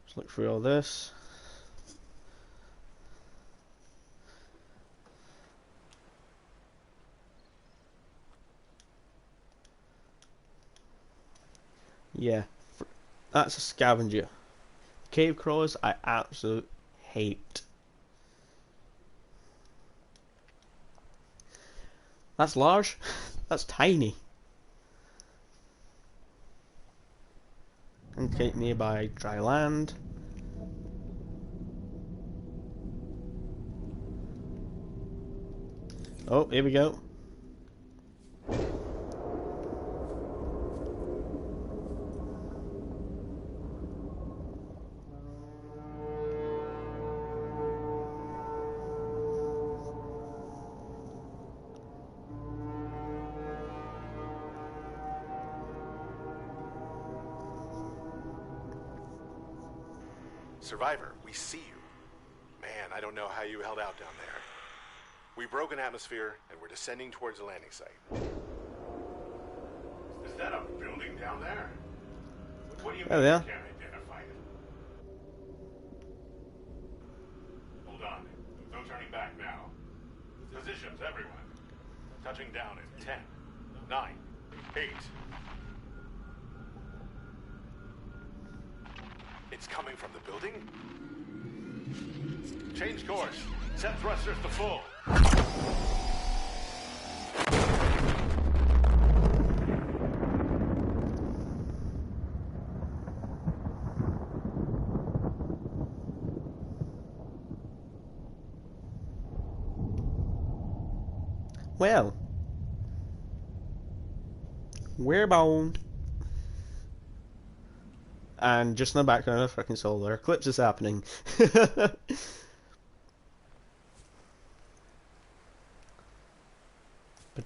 let's look through all this. Yeah, that's a scavenger. Cave crawlers I absolutely hate. That's large. That's tiny. Indicate nearby dry land. Oh, here we go. Survivor, we see you. Man, I don't know how you held out down there. We broke an atmosphere, and we're descending towards the landing site. Is that a building down there? What do you mean you can't identify it? Hold on. No turning back now. Positions, everyone. Touching down in 10, 9, 8. It's coming from the building? Change course. Set thrusters to full. Well, we're boned. And just in the background of freaking solar eclipse is happening. But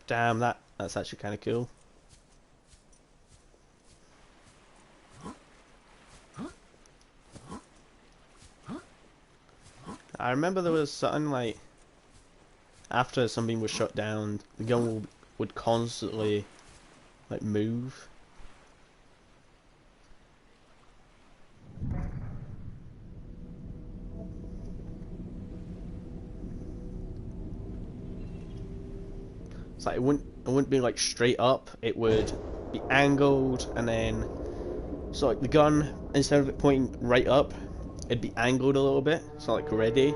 damn, that's actually kind of cool. I remember there was something like after Sunbeam was shut down, the gun would constantly like move. It's like it wouldn't be like straight up. It would be angled, and then so like the gun, instead of it pointing right up, it'd be angled a little bit, so like ready.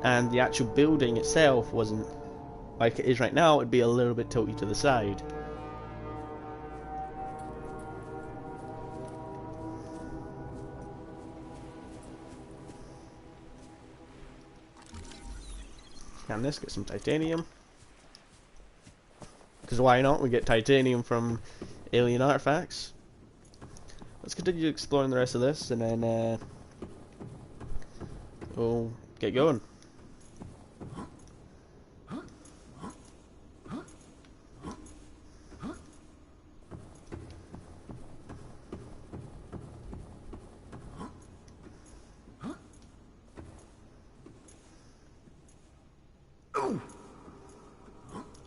And the actual building itself wasn't like it is right now. It'd be a little bit tilted to the side. Scan this, get some titanium. Because why not? We get titanium from alien artifacts. Let's continue exploring the rest of this, and then we'll get going.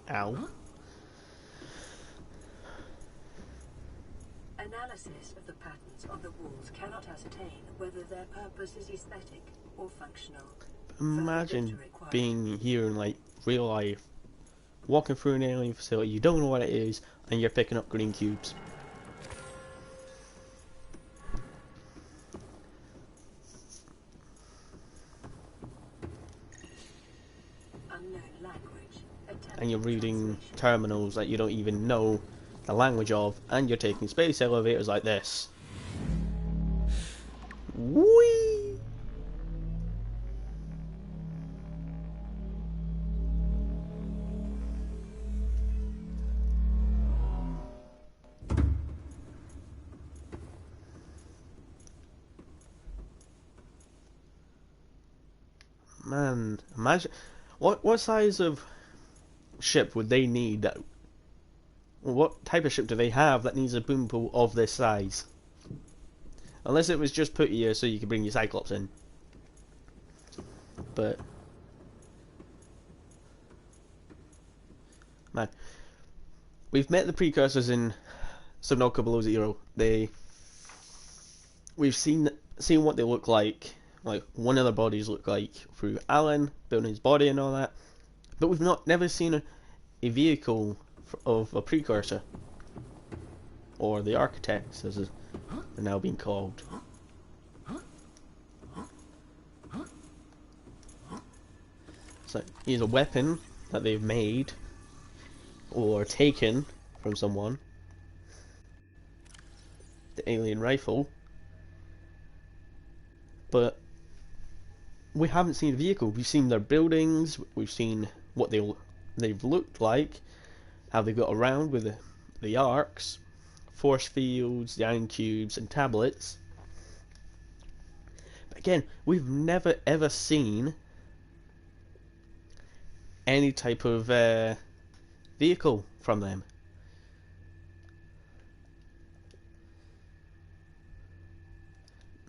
Ow. Analysis of the patterns on the walls cannot ascertain whether their purpose is aesthetic or functional. Imagine being here in like real life, walking through an alien facility, you don't know what it is, and you're picking up green cubes. Unknown language. And you're reading terminals that you don't even know the language of, and you're taking space elevators like this. Whee! Man, imagine what size of ship would they need? That, what type of ship do they have that needs a boom pool of this size? Unless it was just put here so you could bring your Cyclops in. But man, we've met the precursors in Subnautica Below Zero. We've seen what they look like one of their bodies look like through Alan building his body and all that. But we've never seen a vehicle of a precursor, or the architects as they're now being called. So he's a weapon that they've made or taken from someone. The alien rifle. But we haven't seen a vehicle. We've seen their buildings, we've seen what they've looked like, how they got around with the arcs, force fields, the ion cubes and tablets. But again, we've never ever seen any type of vehicle from them.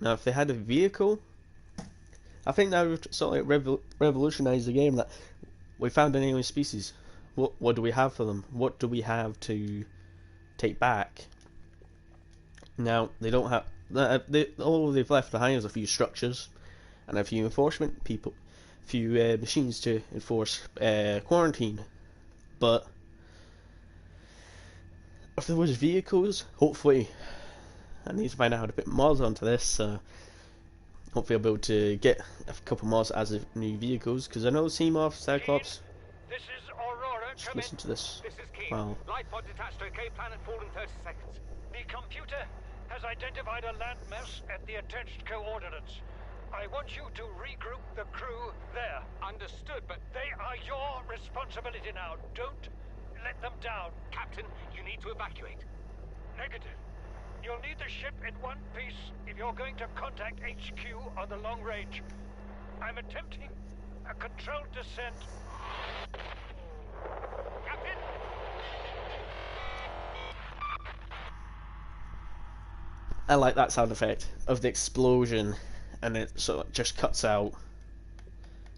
Now if they had a vehicle, I think that would sort of like revolutionize the game, that we found an alien species. What do we have for them? What do we have to take back? Now they don't have. All they've left behind is a few structures and a few enforcement people, a few machines to enforce quarantine. But if there was vehicles, hopefully, I need to find out how to put mods onto this. Hopefully I'll be able to get a couple mods as of new vehicles, because I know Seamoth, Cyclops. This is Aurora. Just listen to this. This is Keen. Wow. Lifepod detached to a cave planet fall in 30 seconds. The computer has identified a landmass at the attached coordinates. I want you to regroup the crew there. Understood, but They are your responsibility now. Don't let them down. Captain, you need to evacuate. Negative. You'll need the ship in one piece if you're going to contact HQ on the long range. I'm attempting a controlled descent. Captain! I like that sound effect of the explosion, and it sort of just cuts out.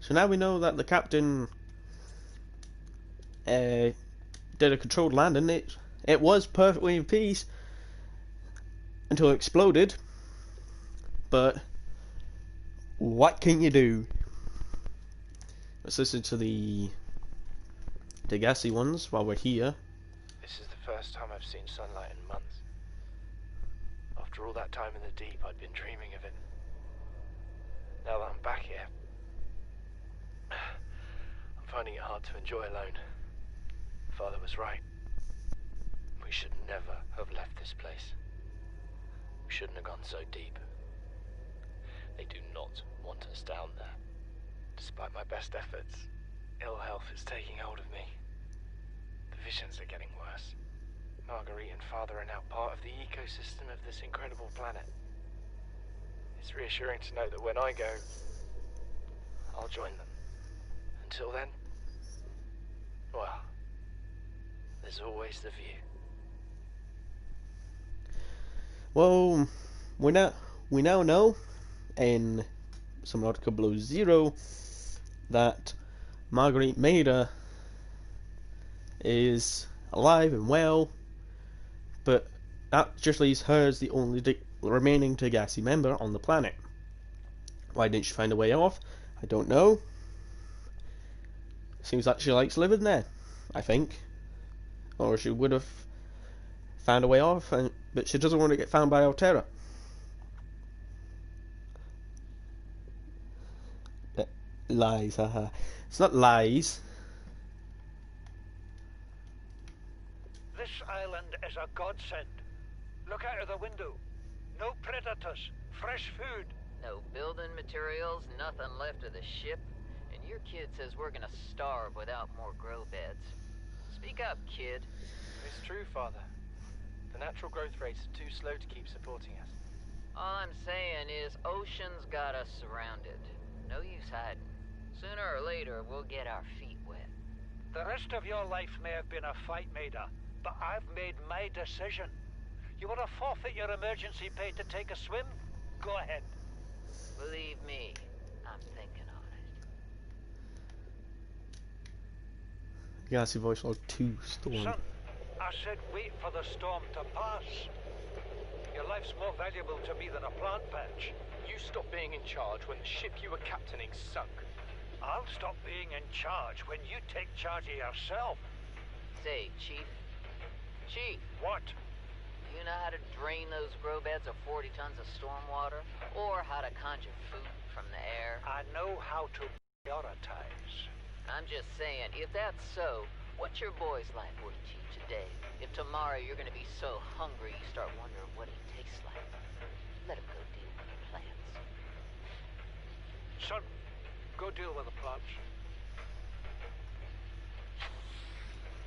So now we know that the captain did a controlled landing. It was perfectly in peace until it exploded. But what can you do? Let's listen to the gassy ones while we're here. This is the first time I've seen sunlight in months. After all that time in the deep, I'd been dreaming of it. Now that I'm back here, I'm finding it hard to enjoy alone. Father was right. We should never have left this place. We shouldn't have gone so deep. They do not want us down there. Despite my best efforts, ill health is taking hold of me. The visions are getting worse. Marguerite and Father are now part of the ecosystem of this incredible planet. It's reassuring to know that when I go, I'll join them. Until then, well, there's always the view. Well, we now know in Subnautica Below Zero that Marguerite Maida is alive and well, but that just leaves her as the only remaining Dagger member on the planet. Why didn't she find a way off? I don't know. Seems like she likes living there, I think. Or she would have found a way off, but she doesn't want to get found by Altera. Lies, haha. It's not lies. This island is a godsend. Look out of the window. No predators, fresh food. No building materials, nothing left of the ship, and your kid says we're gonna starve without more grow beds. Speak up, kid. It's true, Father. The natural growth rates are too slow to keep supporting us. All I'm saying is ocean's got us surrounded. No use hiding. Sooner or later, we'll get our feet wet. The rest of your life may have been a fight, Maida, but I've made my decision. You want to forfeit your emergency pay to take a swim? Go ahead. Believe me, I'm thinking on it. Gassy voice log 2 storm. Son, I said wait for the storm to pass. Your life's more valuable to me than a plant patch. You stopped being in charge when the ship you were captaining sunk. I'll stop being in charge when you take charge of yourself. Say, Chief. Chief, What? do you know how to drain those grow beds of 40 tons of stormwater? Or how to conjure food from the air? I know how to prioritize. I'm just saying, if that's so, what's your boy's life worth to you today? If tomorrow you're gonna be so hungry you start wondering what he tastes like, let him go deal with the plants. Son, go deal with the plants.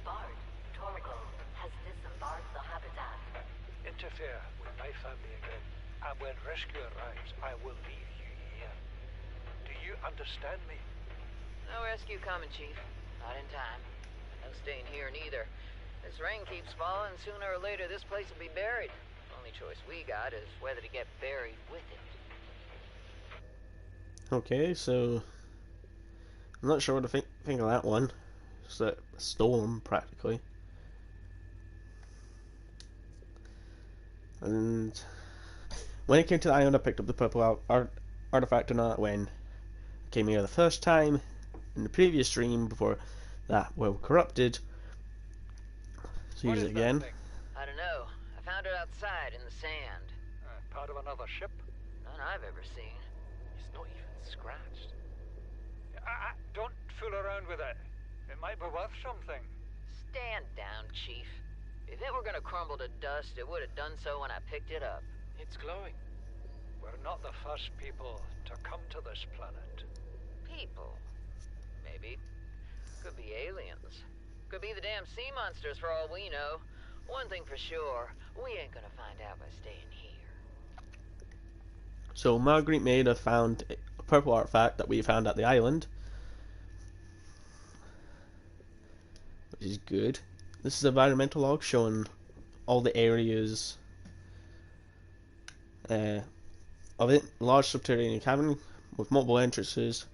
Bard, Torgo has disembarked the habitat. Interfere with my family again, and when rescue arrives, I will leave you here. Do you understand me? No rescue coming, Chief. Not in time. No staying here neither. This rain keeps falling, sooner or later this place will be buried. Only choice we got is whether to get buried with it. Okay, so I'm not sure what to think of that one. It's a storm, practically. And when it came to the island, I picked up the purple artifact or not when I came here the first time. In the previous stream, before that, well, corrupted. So What use is it that again. thing? I don't know. I found it outside in the sand. Part of another ship? None I've ever seen. It's not even scratched. Don't fool around with it. It might be worth something. Stand down, Chief. If it were gonna crumble to dust, it would have done so when I picked it up. It's glowing. We're not the first people to come to this planet. People. Maybe. Could be aliens. Could be the damn sea monsters for all we know. One thing for sure, we ain't gonna find out by staying here. So Marguerite Maida found a purple artifact that we found at the island, which is good. This is an environmental log showing all the areas of it. Large subterranean cavern with multiple entrances.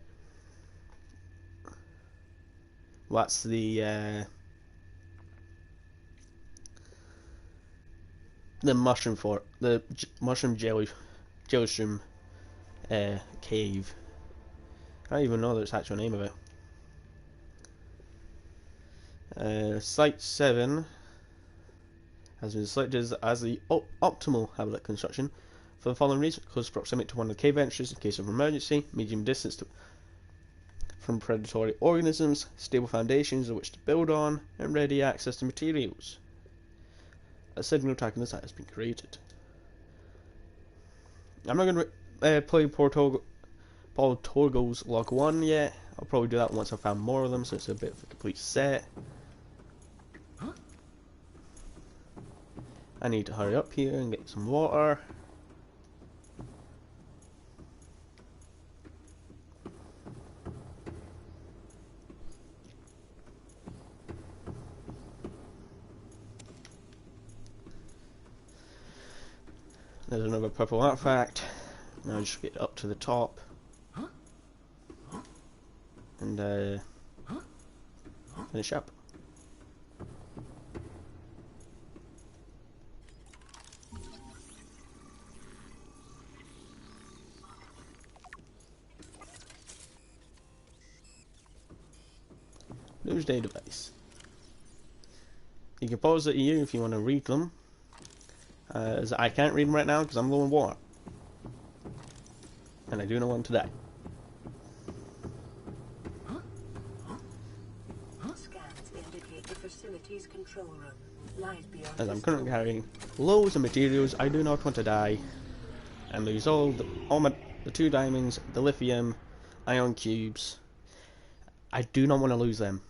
That's the mushroom fort, the mushroom jellyshroom cave. I don't even know the actual name of it. Site 7 has been selected as the optimal habitat construction for the following reasons: close proximity to one of the cave entrances in case of emergency, medium distance from predatory organisms, stable foundations on which to build on, and ready access to materials. A signal tag on the site has been created. I'm not going to play Paul Torgo's log 1 yet. I'll probably do that once I've found more of them, so it's a bit of a complete set. I need to hurry up here and get some water. There's another purple artifact. Now just get up to the top and finish up. News database. You can pause it here if you want to read them. as I can't read them right now because I'm low on water. And I do not want to die. Scans indicate the facility's control room lies beyond As I'm this currently door. carrying loads of materials, I do not want to die. And lose all the 2 diamonds, the lithium, ion cubes. I do not want to lose them.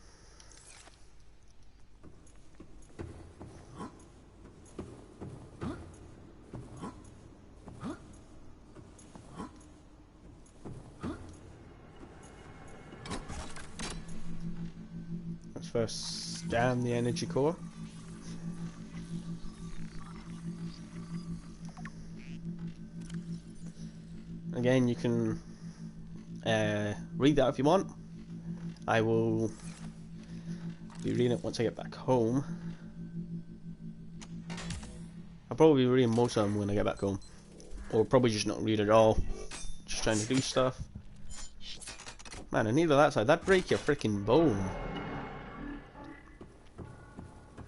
Let's first scan the energy core. Again, you can read that if you want. I will be reading it once I get back home. I'll probably be reading most of them when I get back home. Or probably just not read at all. Just trying to do stuff. Man, I need that side. That'd break your freaking bone.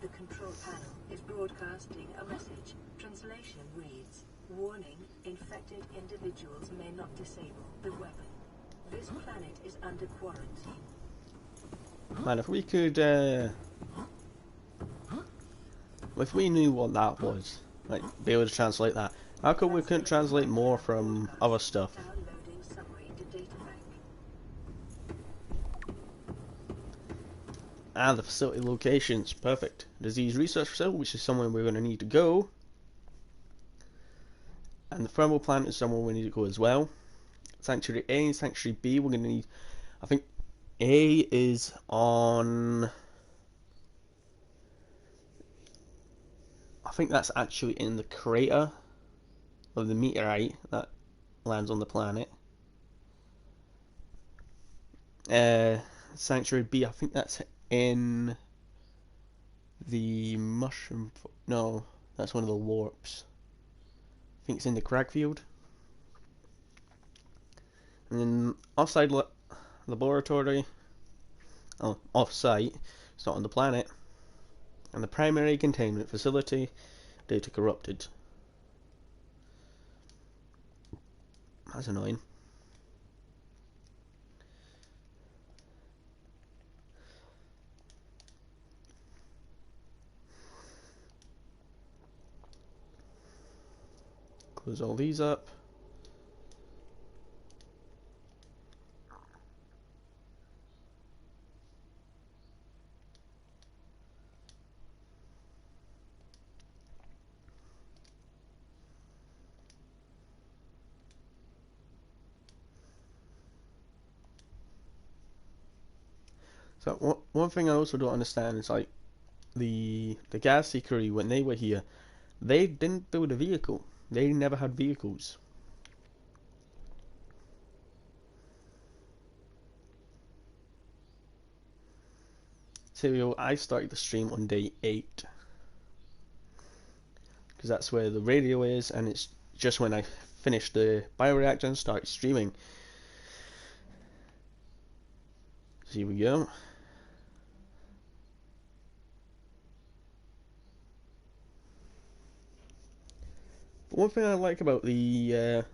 The control panel is broadcasting a message. Translation reads, "Warning, infected individuals may not disable the weapon. This planet is under quarantine." Man, if we could, if we knew what that was, like, be able to translate that. How come we couldn't translate more from other stuff? Downloading summary to databank. And the facility locations, perfect. Disease research facility, which is somewhere we're going to need to go. And the thermal plant is somewhere we need to go as well. Sanctuary A and Sanctuary B, we're going to need, I think A is on, I think that's actually in the crater of the meteorite that lands on the planet. Sanctuary B, I think that's in the mushroom. No, that's one of the warps. I think it's in the crag field. And then offside laboratory, off-site, it's not on the planet. And the primary containment facility, data corrupted. That's annoying. Close all these up. So one thing I also don't understand is, like, the Galaxy crew, when they were here, they didn't build a vehicle. They never had vehicles. So I started the stream on day 8. Because that's where the radio is, and it's just when I finished the bioreactor and started streaming. So here we go. But one thing I like about the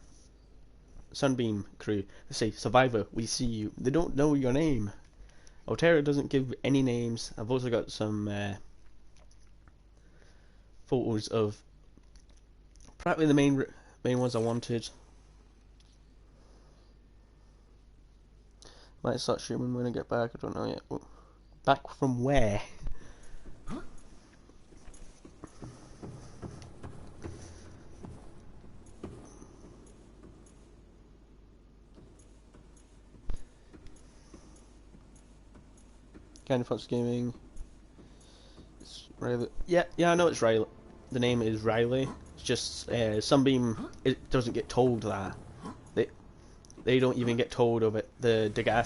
Sunbeam crew, they say, "Survivor, we see you." They don't know your name. Altera doesn't give any names. I've also got some photos of probably the main ones I wanted. Might start streaming when I get back. I don't know yet. Back from where? Candy Fox Gaming. It's Riley. Yeah, I know it's Riley. The name is Riley. It's just Sunbeam. It doesn't get told that. They don't even get told of it. The Dagger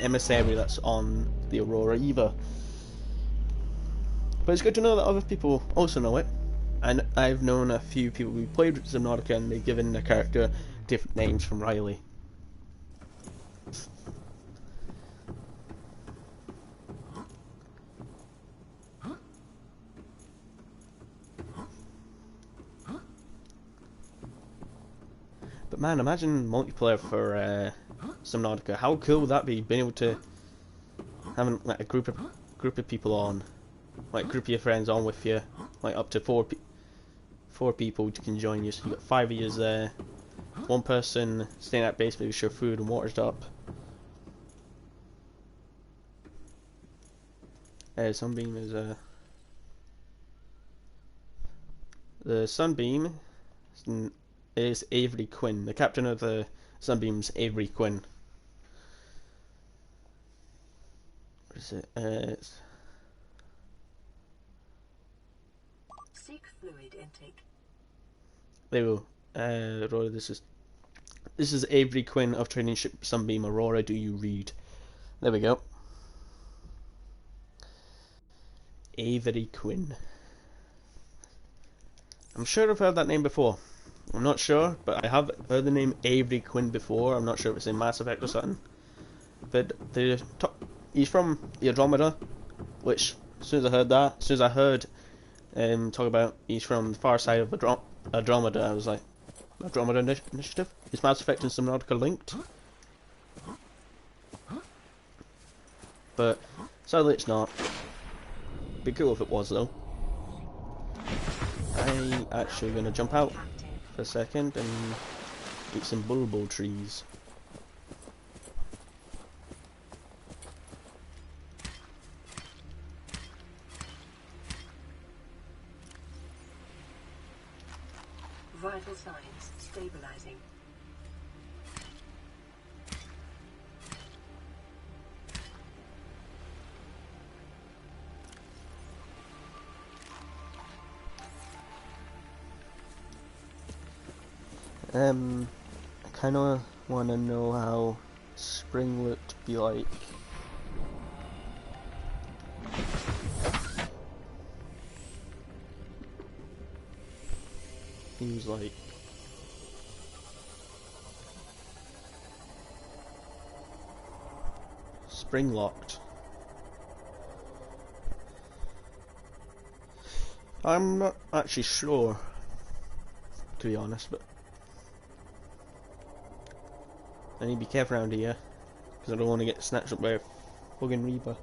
emissary that's on the Aurora Eva. But it's good to know that other people also know it. And I've known a few people who played with Subnautica and they've given their character different names from Riley. But man, imagine multiplayer for Subnautica. How cool would that be? Being able to having like a group of people on, like group of your friends on with you, like up to four people can join you. So you got 5 of you there. One person staying at base, making sure food and water's up. Sunbeam the Sunbeam is Avery Quinn. The captain of the Sunbeam's Avery Quinn. What is it? Seek fluid intake. There we go. Aurora, this is Avery Quinn of training ship Sunbeam. Aurora, do you read? There we go. Avery Quinn. I'm sure I've heard that name before. I'm not sure, but I have heard the name Avery Quinn before. I'm not sure if it's in Mass Effect or something. But he's from the Andromeda, which as soon as I heard talk about he's from the far side of Andromeda, I was like, Andromeda Initiative? Is Mass Effect and Subnautica linked? But sadly it's not. Be cool if it was though. I'm actually gonna jump out for a second and eat some bulbo trees. Vital signs stabilizing. I kind of want to know how spring looked be like. Seems like spring locked. I'm not actually sure, to be honest, but I need to be careful around here because I don't want to get snatched up by a fucking Reaper.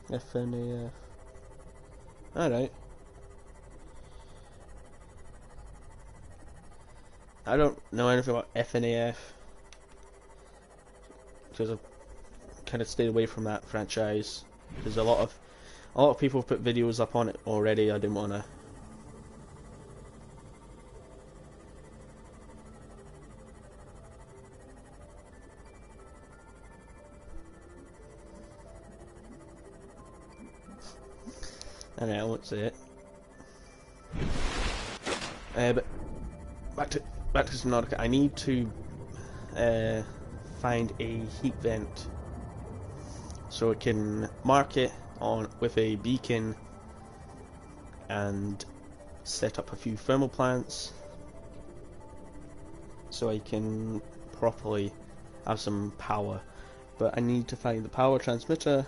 FNAF. Alright. I don't know anything about FNAF because I've kind of stayed away from that franchise. There's a lot of people have put videos up on it already. I didn't want to. I won't say it. But back to Subnautica. I need to find a heat vent so I can mark it on with a beacon and set up a few thermal plants so I can properly have some power. But I need to find the power transmitter.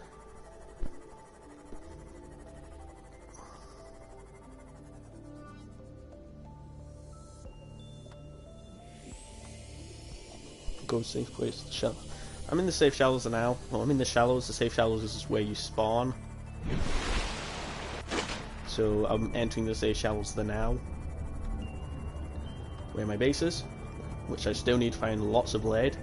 Go safe place. Shallow. I'm in the safe shallows now. Well, I'm in the shallows. The safe shallows is where you spawn. So I'm entering the safe shallows now, where my base is, which I still need to find lots of lead.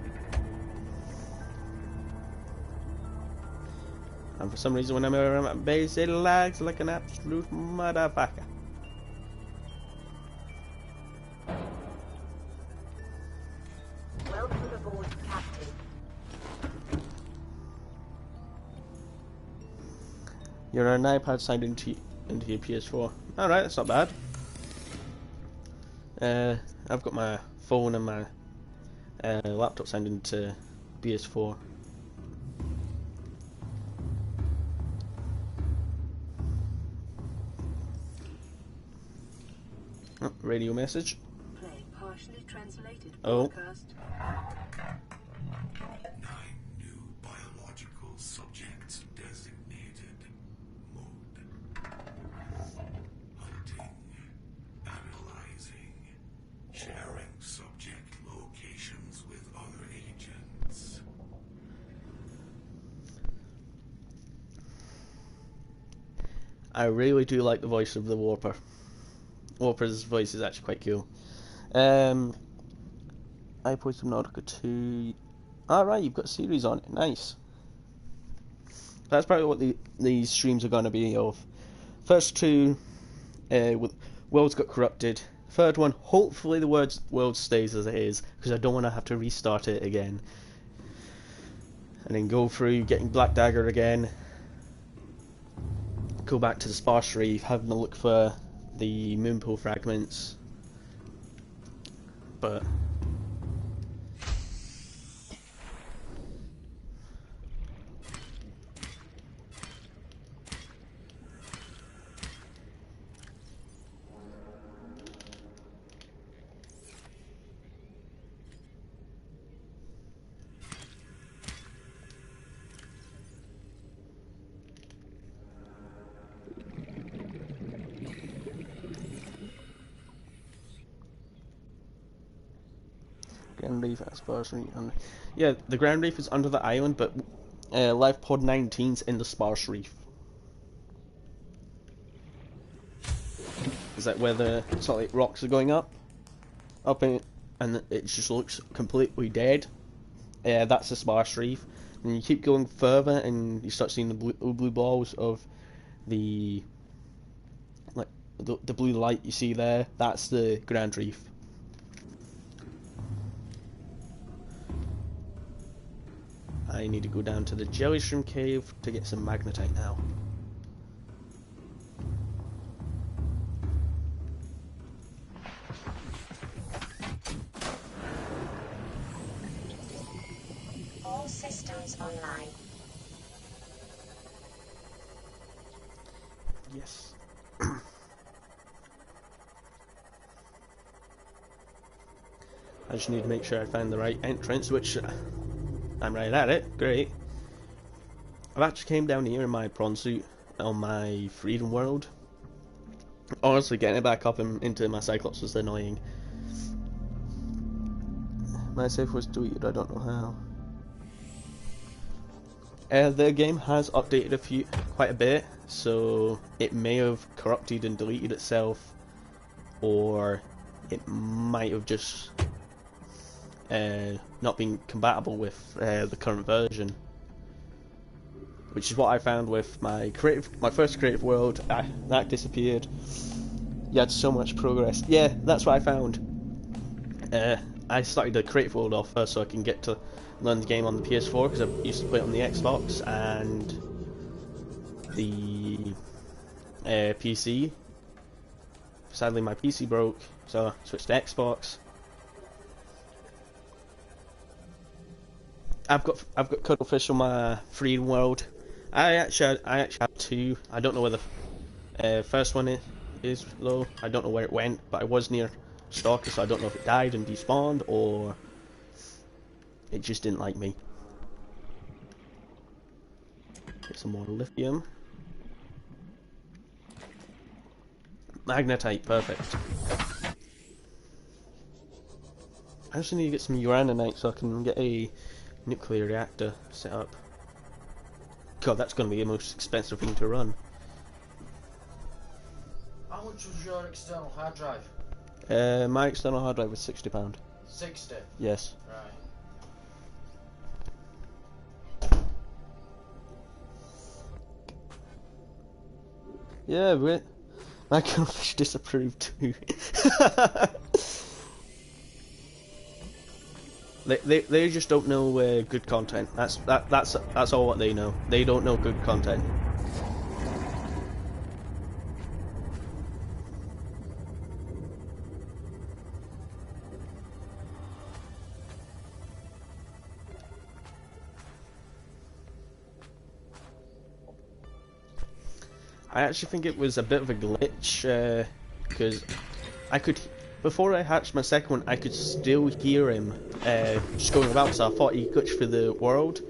And for some reason, when I'm around my base, it lags like an absolute motherfucker. You're on an iPad signed into your PS4. Alright, that's not bad. I've got my phone and my laptop signed into PS4. Oh, radio message. Play partially translated broadcast. 9 new biological subjects designated. Mode. Hunting. I really do like the voice of the Warper. Warper's voice is actually quite cool. I played Subnautica 2. Alright, you've got a series on it. Nice. That's probably what these streams are going to be of. First two, worlds got corrupted. Third one, hopefully the world stays as it is, because I don't want to have to restart it again. And then go through getting Black Dagger again. Go back to the Sparse Reef, having a look for the Moonpool fragments. But Grand Reef as far as yeah, the Grand Reef is under the island, but Lifepod 19's in the Sparse Reef. Is that where the solid rocks are going up in, and it just looks completely dead? Yeah, that's the Sparse Reef. And you keep going further, and you start seeing the blue balls of the the blue light you see there. That's the Grand Reef. I need to go down to the Jellyshroom Cave to get some magnetite now. All systems online. Yes. I just need to make sure I find the right entrance, which I'm right at it. Great. I've actually came down here in my prawn suit on my Freedom World. Honestly, getting it back up into my Cyclops was annoying. My safe was deleted, I don't know how. The game has updated quite a bit, so it may have corrupted and deleted itself, or it might have just not been compatible with the current version, which is what I found with my first creative world. That disappeared. You had so much progress. Yeah, that's what I found. I started the creative world off first so I can get to learn the game on the PS4, because I used to play it on the Xbox and the PC. Sadly, my PC broke, so I switched to Xbox. I've got Cuttlefish on my Freedom World. I actually have two. I don't know where the first one is though. I don't know where it went, but I was near Stalker, so I don't know if it died and despawned or it just didn't like me. Get some more lithium. Magnetite, perfect. I also need to get some uraninite so I can get a nuclear reactor set up. God, that's going to be the most expensive thing to run. How much was your external hard drive? My external hard drive was £60. 60? Yes. Right. Yeah, but my Cuttlefish disapproved too. They just don't know good content. That's all what they know. They don't know good content. I actually think it was a bit of a glitch, because I could, before I hatched my second one, I could still hear him just going about, so I thought he glitched through the world.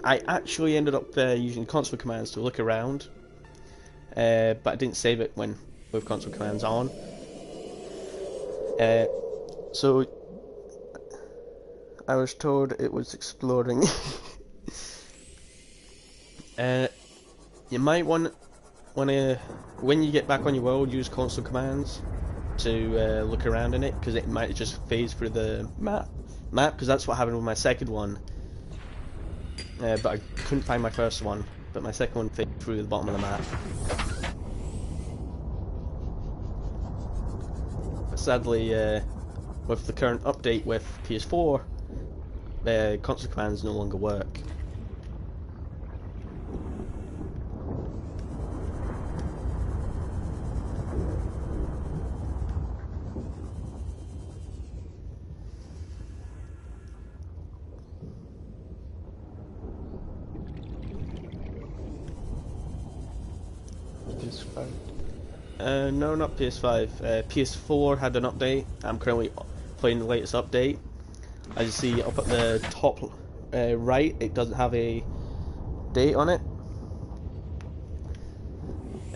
I actually ended up using console commands to look around, but I didn't save it with console commands on. So I was told it was exploding. You might want when you get back on your world, use console commands to look around in it, because it might just phase through the map, because that's what happened with my second one. But I couldn't find my first one, but my second one phased through the bottom of the map. But sadly, with the current update with PS4, console commands no longer work. No, not PS5. PS4 had an update. I'm currently playing the latest update. As you see up at the top right, it doesn't have a date on it.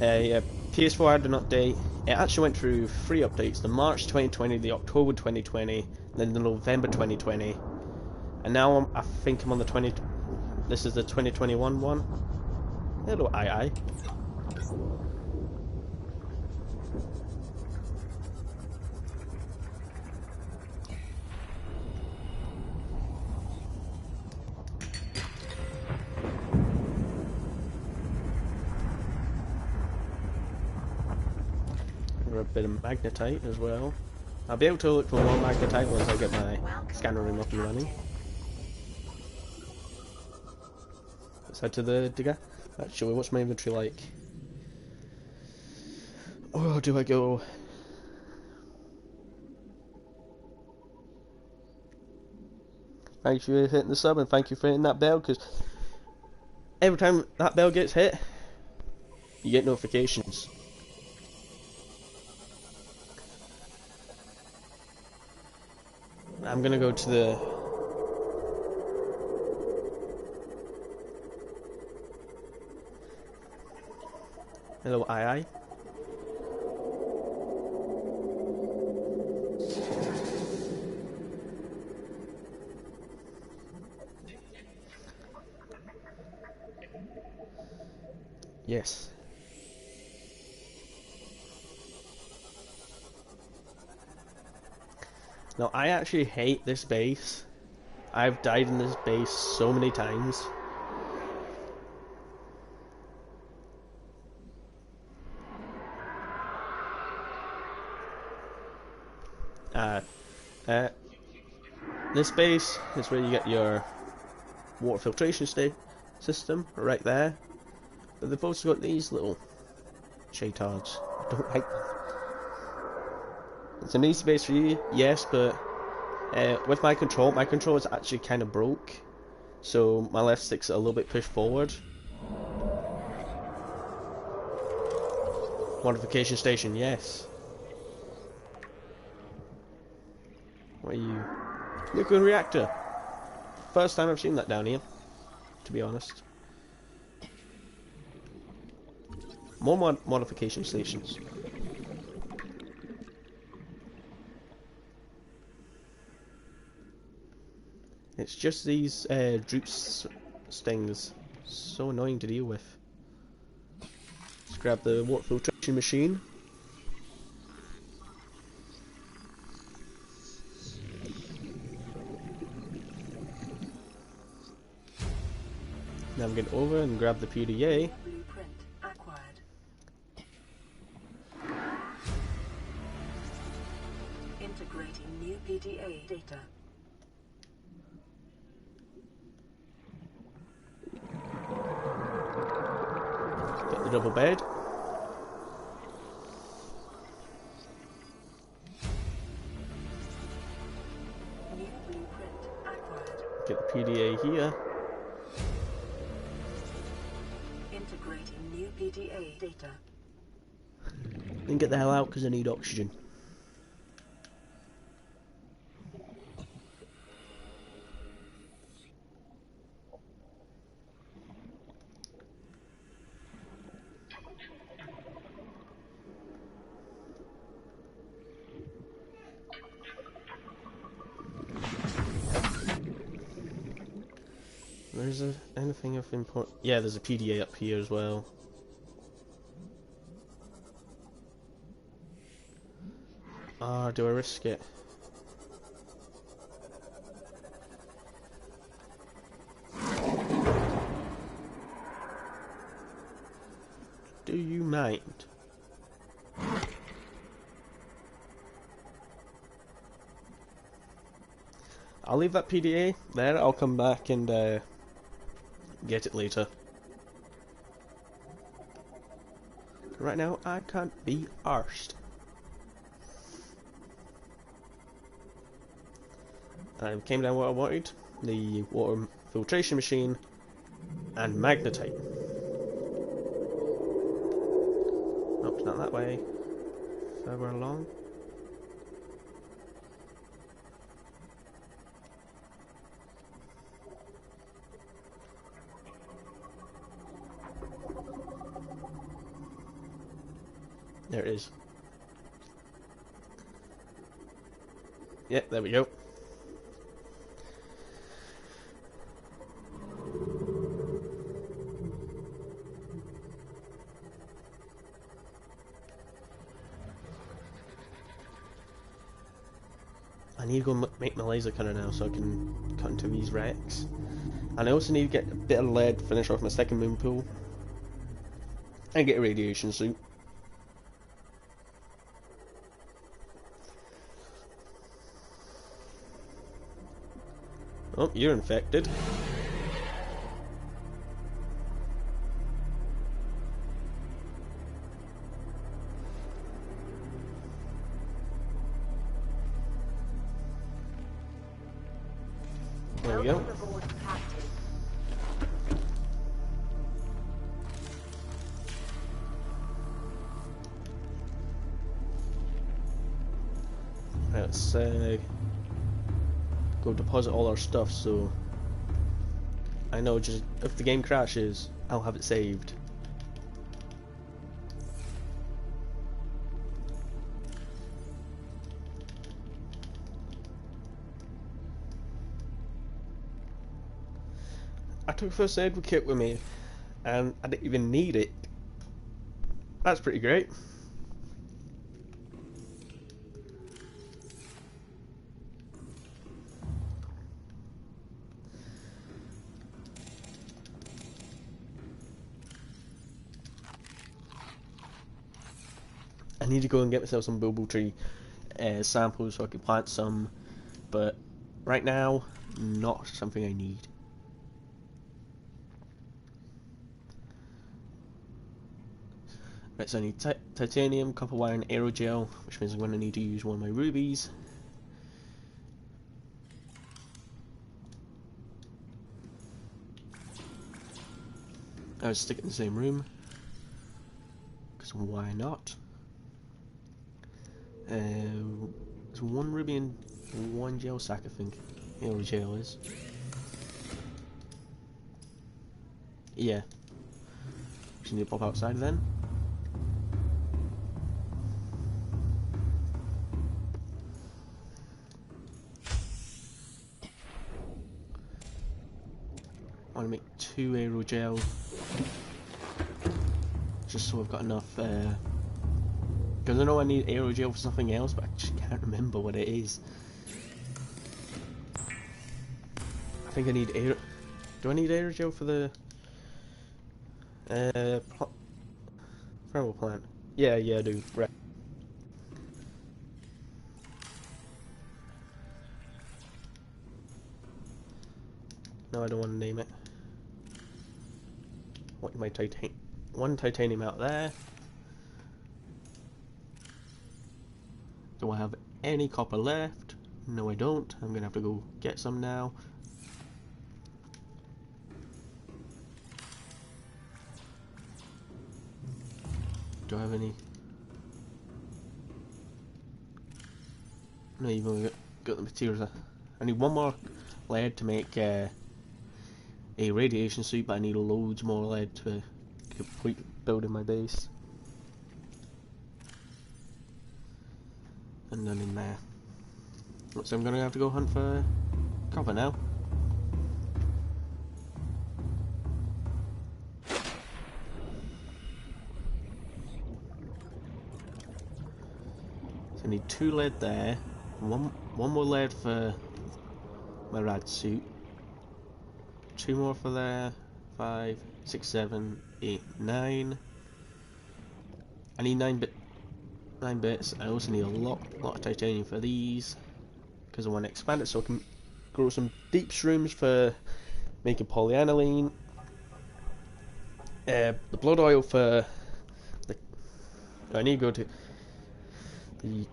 Yeah, PS4 had an update. It actually went through 3 updates: the March 2020, the October 2020, then the November 2020, and now I think I'm on the 20. This is the 2021 one. Hello, aye. A bit of magnetite as well. I'll be able to look for more magnetite once I get my scanner room up and running. Let's head to the digger. Actually, what's my inventory like? Oh, do I go? Thank you for hitting the sub, and thank you for hitting that bell, because every time that bell gets hit, you get notifications. I'm gonna go to the hello, aye. Yes. Now, I actually hate this base. I've died in this base so many times. This base is where you get your water filtration system, right there. But they've also got these little shaytards. I don't like them. It's an easy base for you, yes, but with my control is actually kind of broke, so my left stick's a little bit pushed forward. Modification station, yes. What are you? Nuclear reactor. First time I've seen that down here, to be honest. More modification stations. It's just these droops stings. So annoying to deal with. Let's grab the water filtration machine. Now I'm getting over and grab the PDA. Blueprint acquired. Integrating new PDA data. Get the double bed. New blueprint acquired. Get the PDA here. Integrating new PDA data. Then get the hell out because I need oxygen. There's anything of import? Yeah, there's a PDA up here as well. Ah, do I risk it? Do you mind? I'll leave that PDA there. I'll come back and get it later. Right now, I can't be arsed. I came down what I wanted, the water filtration machine and magnetite. Nope, not that way. Further along. There it is. Yep, there we go. I need to go make my laser cutter now so I can cut into these wrecks. And I also need to get a bit of lead, finish off my second moon pool, and get a radiation suit. Oh, you're infected. There we go. Right, let's go deposit all our stuff so I know just if the game crashes, I'll have it saved. I took first aid kit with me and I didn't even need it. That's pretty great. I need to go and get myself some bulbul tree samples so I can plant some, but right now, not something I need. Right, so I need titanium, copper wire, and aerogel, which means I'm going to need to use one of my rubies. I would stick it in the same room, because why not? There's one ruby and one gel sack, I think. Aerogel is. Yeah. Just need to pop outside then. I want to make 2 aerogel, just so I've got enough. Because I know I need aerogel for something else, but I just can't remember what it is. I think I need air. Do I need aerogel for the thermal plant? Yeah, I do. Right. No, I don't want to name it. What my one titanium out there. Do I have any copper left? No, I don't. I'm gonna have to go get some now. Do I have any? No, you've only got the materials. I need one more lead to make a radiation suit, but I need loads more lead to complete building my base. And none in there. So I'm gonna have to go hunt for copper now. I need 2 lead there. One more lead for my rad suit. 2 more for there. 5, 6, 7, 8, 9. I need 9 bits. I also need a lot of titanium for these because I want to expand it so I can grow some deep shrooms for making polyaniline. The blood oil for the. I need to go to the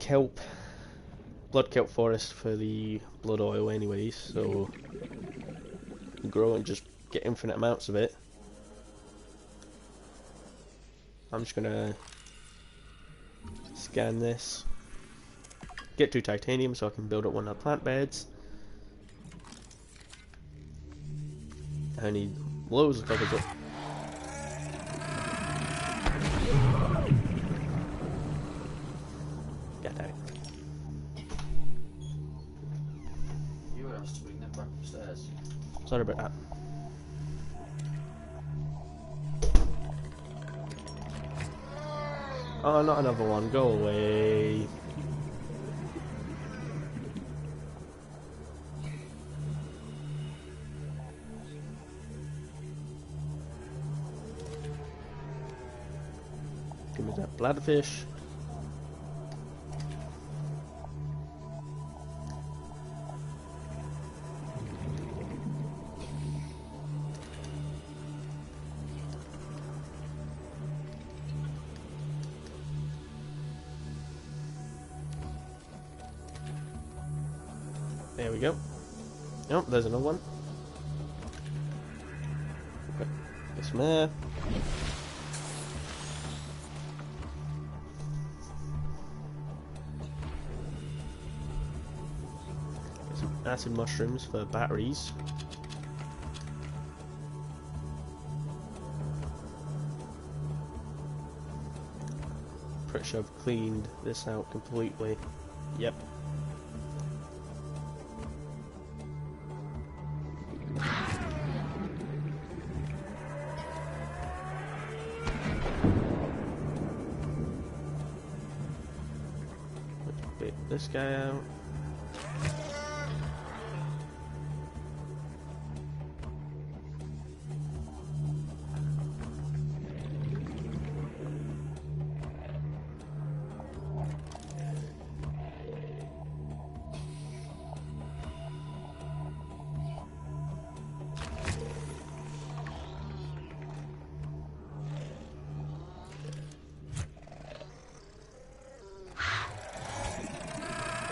blood kelp forest for the blood oil, anyways. So grow and just get infinite amounts of it. I'm just gonna scan this, get 2 titanium so I can build up one of the plant beds. I need loads of coverage. Get out. You were asked to bring them back upstairs. Sorry about that. Oh, not another one. Go away. Give me that bladderfish. There we go. Oh, there's another one. Okay. Get some air. Get some acid mushrooms for batteries. Pretty sure I've cleaned this out completely. Yep. This guy out.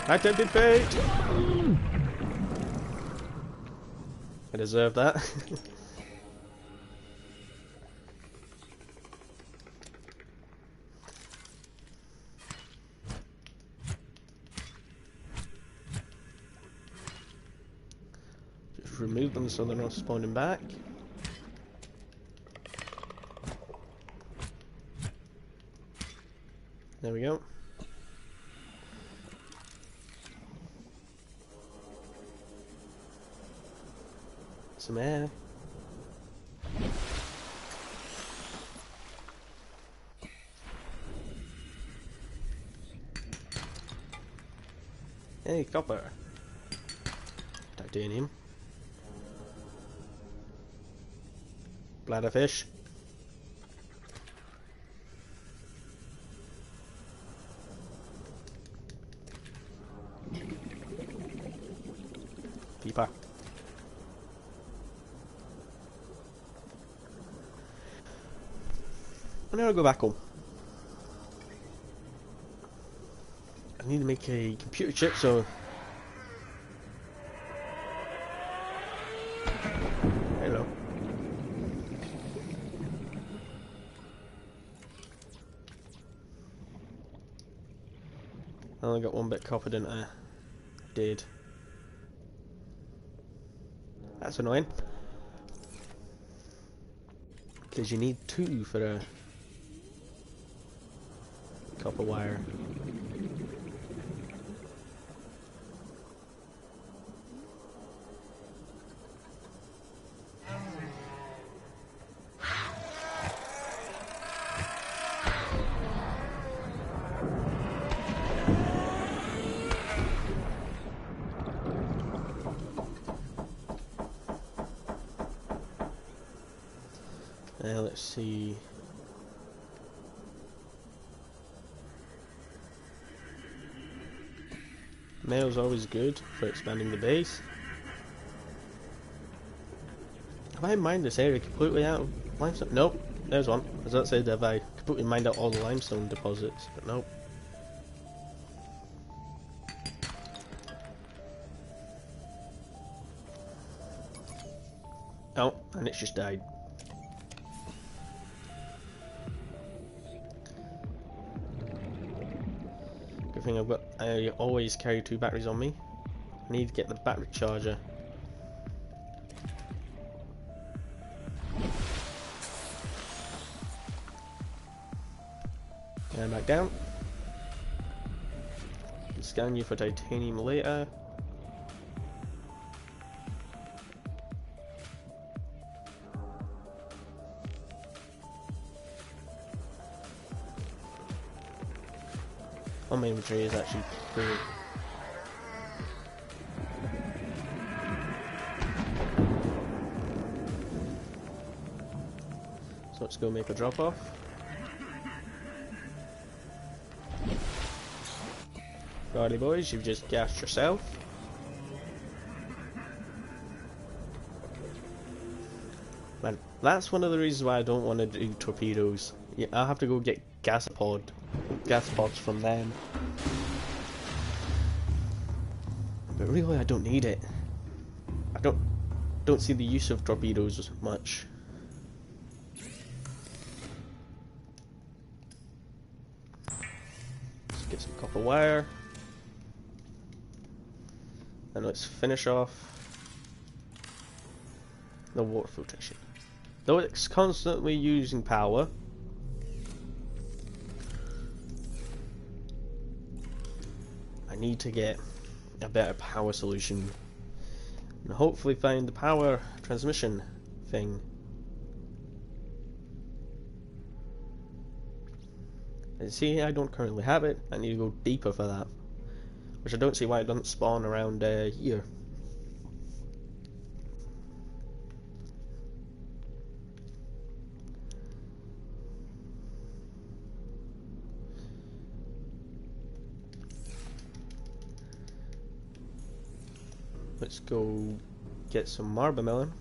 I tempted fate! I deserve that. Just remove them so they're not spawning back. There we go. Some air. Hey, copper. Titanium. Bladderfish. Deeper. I'm gonna go back home. I need to make a computer chip, so hello. I only got 1 bit copper, didn't I? Did. That's annoying. Because you need 2 for a copper wire. Let's see. Mail's always good for expanding the base. Have I mined this area completely out of limestone? Nope, there's one. As that said, have I completely mined out all the limestone deposits? But nope. Oh, and it's just died. Good thing I always carry 2 batteries on me. I need to get the battery charger. And back down. Scan you for titanium later. My inventory is actually pretty. So let's go make a drop off. Righty boys, you've just gassed yourself. Man, that's one of the reasons why I don't want to do torpedoes. Yeah, I'll have to go get gas pods from them. But really, I don't need it. I don't see the use of torpedoes much. Let's get some copper wire. And let's finish off the water filtration. Though it's constantly using power, I need to get a better power solution and hopefully find the power transmission thing. And see, I don't currently have it. I need to go deeper for that, which I don't see why it doesn't spawn around here. Let's go get some marble melon.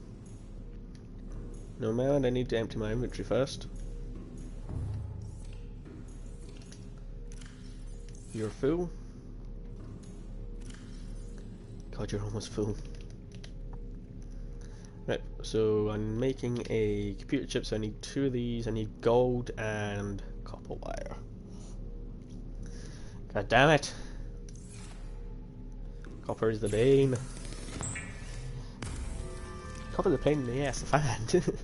No melon, I need to empty my inventory first. You're full. God, you're almost full. Right, so I'm making a computer chip, so I need 2 of these. I need gold and copper wire. God damn it! Copper is the bane. Copper's a pain in the ass to find.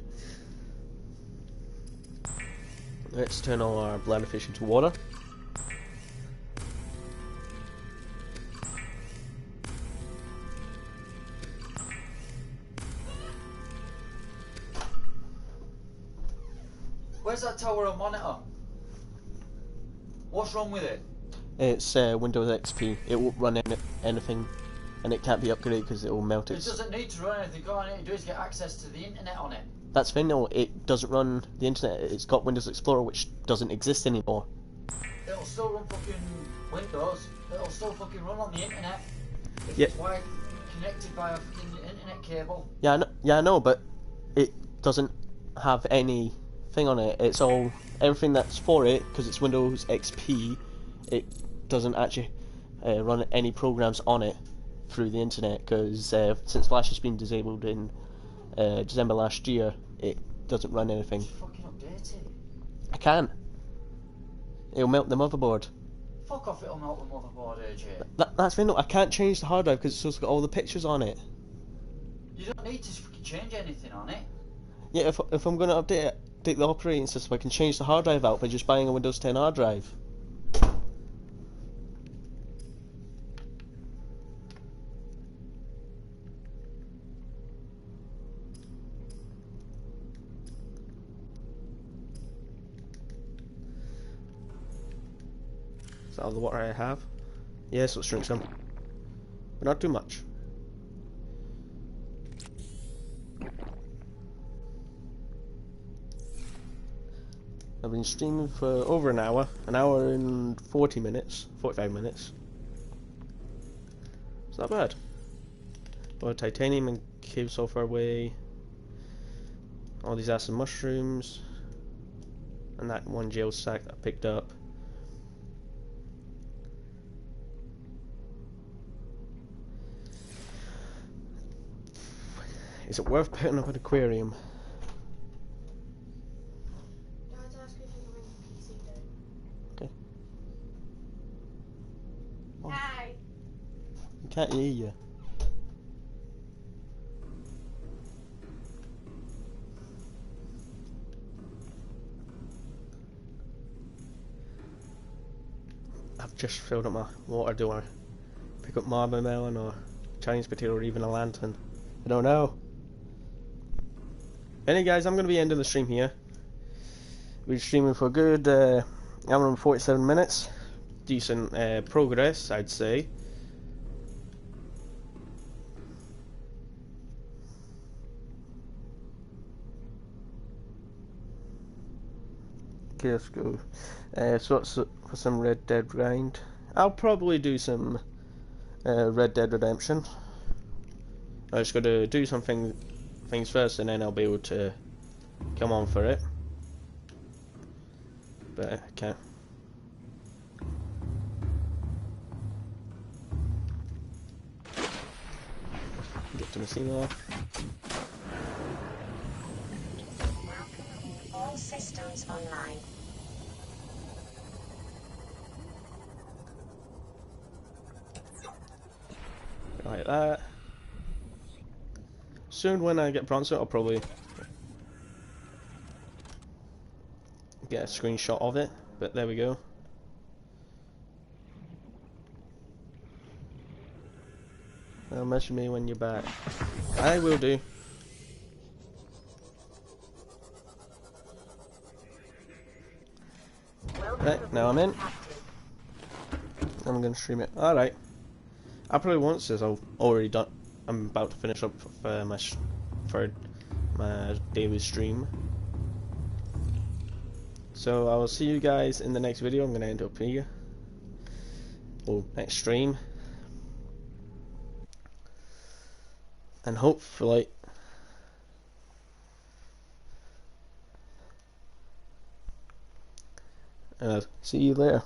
Let's turn all our bladder fish into water. Where's that tower on monitor? What's wrong with it? It's Windows XP. It won't run anything, and it can't be upgraded because it will melt It doesn't need to run anything. All I need to do is get access to the internet on it. That's fine. No, it doesn't run the internet. It's got Windows Explorer, which doesn't exist anymore. It'll still run fucking Windows. It'll still fucking run on the internet. If Yeah. it's wired connected by a fucking internet cable. Yeah, I know, but it doesn't have any thing on it. It's all everything that's for it because it's Windows XP. It doesn't actually run any programs on it through the internet because since Flash has been disabled in December last year, it doesn't run anything. Fucking update it. I can. It'll melt the motherboard. Fuck off! It'll melt the motherboard, AJ. That's fine. No, I can't change the hard drive because it's got all the pictures on it. You don't need to fucking change anything on it. Yeah, if I'm going to update the operating system, I can change the hard drive out by just buying a Windows 10 hard drive. Is that all the water I have? Yes, let's drink some. But not too much. I've been streaming for over an hour and 40 minutes, 45 minutes. It's not bad. Well, titanium and cave so far away. All these acid mushrooms. And that one jail sack that I picked up. Is it worth putting up an aquarium? Dad's asking if you can bring the PC down. Okay. Oh. Hi. I can't hear you. I've just filled up my water. Do I pick up marble melon or Chinese potato or even a lantern? I don't know. Anyway guys, I'm going to be ending the stream here. We're streaming for a good hour and 47 minutes. Decent progress, I'd say. Okay, let's go. So that's for some Red Dead grind. I'll probably do some Red Dead Redemption. I just got to do some things first, and then I'll be able to come on for it. But I can't. Get to the scene off. All systems online. Like that. Soon when I get bronze, I'll probably get a screenshot of it, but there we go. Message me when you're back. I will do. Right, now I'm in. I'm gonna stream it. Alright. I probably won't, since I've already done. I'm about to finish up for my daily stream. So I will see you guys in the next video. I'm gonna end up here. Or next stream. And hopefully see you later.